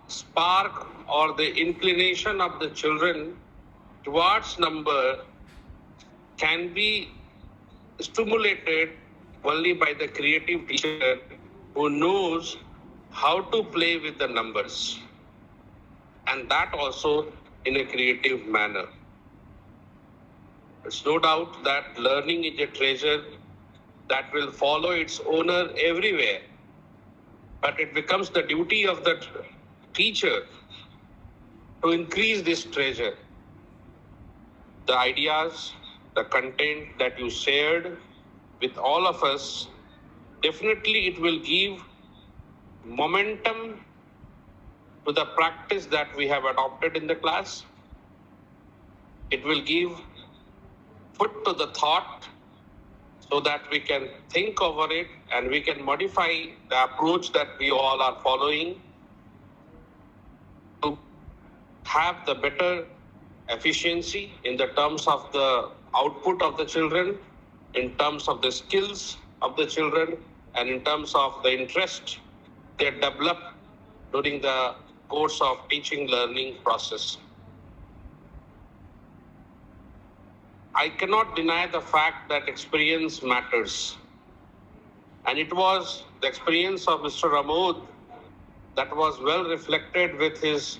[SPEAKER 3] spark or the inclination of the children towards number can be stimulated only by the creative teacher who knows how to play with the numbers, and that also in a creative manner. It's no doubt that learning is a treasure that will follow its owner everywhere, but it becomes the duty of the teacher to increase this treasure. The ideas, the content that you shared with all of us, definitely it will give momentum to the practice that we have adopted in the class. It will give foot to the thought so that we can think over it and we can modify the approach that we all are following to have the better efficiency in the terms of the output of the children, in terms of the skills of the children, and in terms of the interest they develop during the course of teaching learning process. I cannot deny the fact that experience matters. And it was the experience of Mr. Amod that was well reflected with his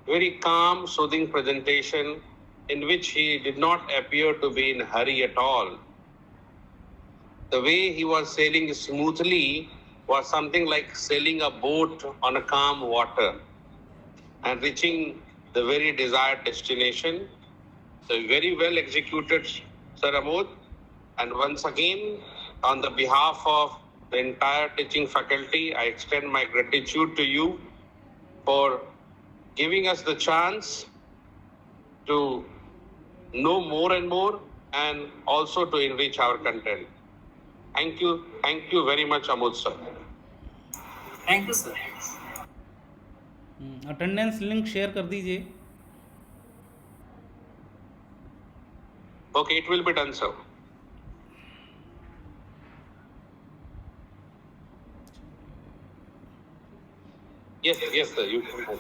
[SPEAKER 3] very calm, soothing presentation, in which he did not appear to be in a hurry at all. The way he was sailing smoothly was something like sailing a boat on a calm water and reaching the very desired destination. So very well executed, Sir Amod. And once again, on the behalf of the entire teaching faculty, I extend my gratitude to you for giving us the chance to know more and more and also to enrich our content. Thank you very much, Amod sir.
[SPEAKER 1] Thank you, sir.
[SPEAKER 2] Attendance link share कर दीजिए.
[SPEAKER 3] Okay, it will be done, sir. Yes, sir. You can.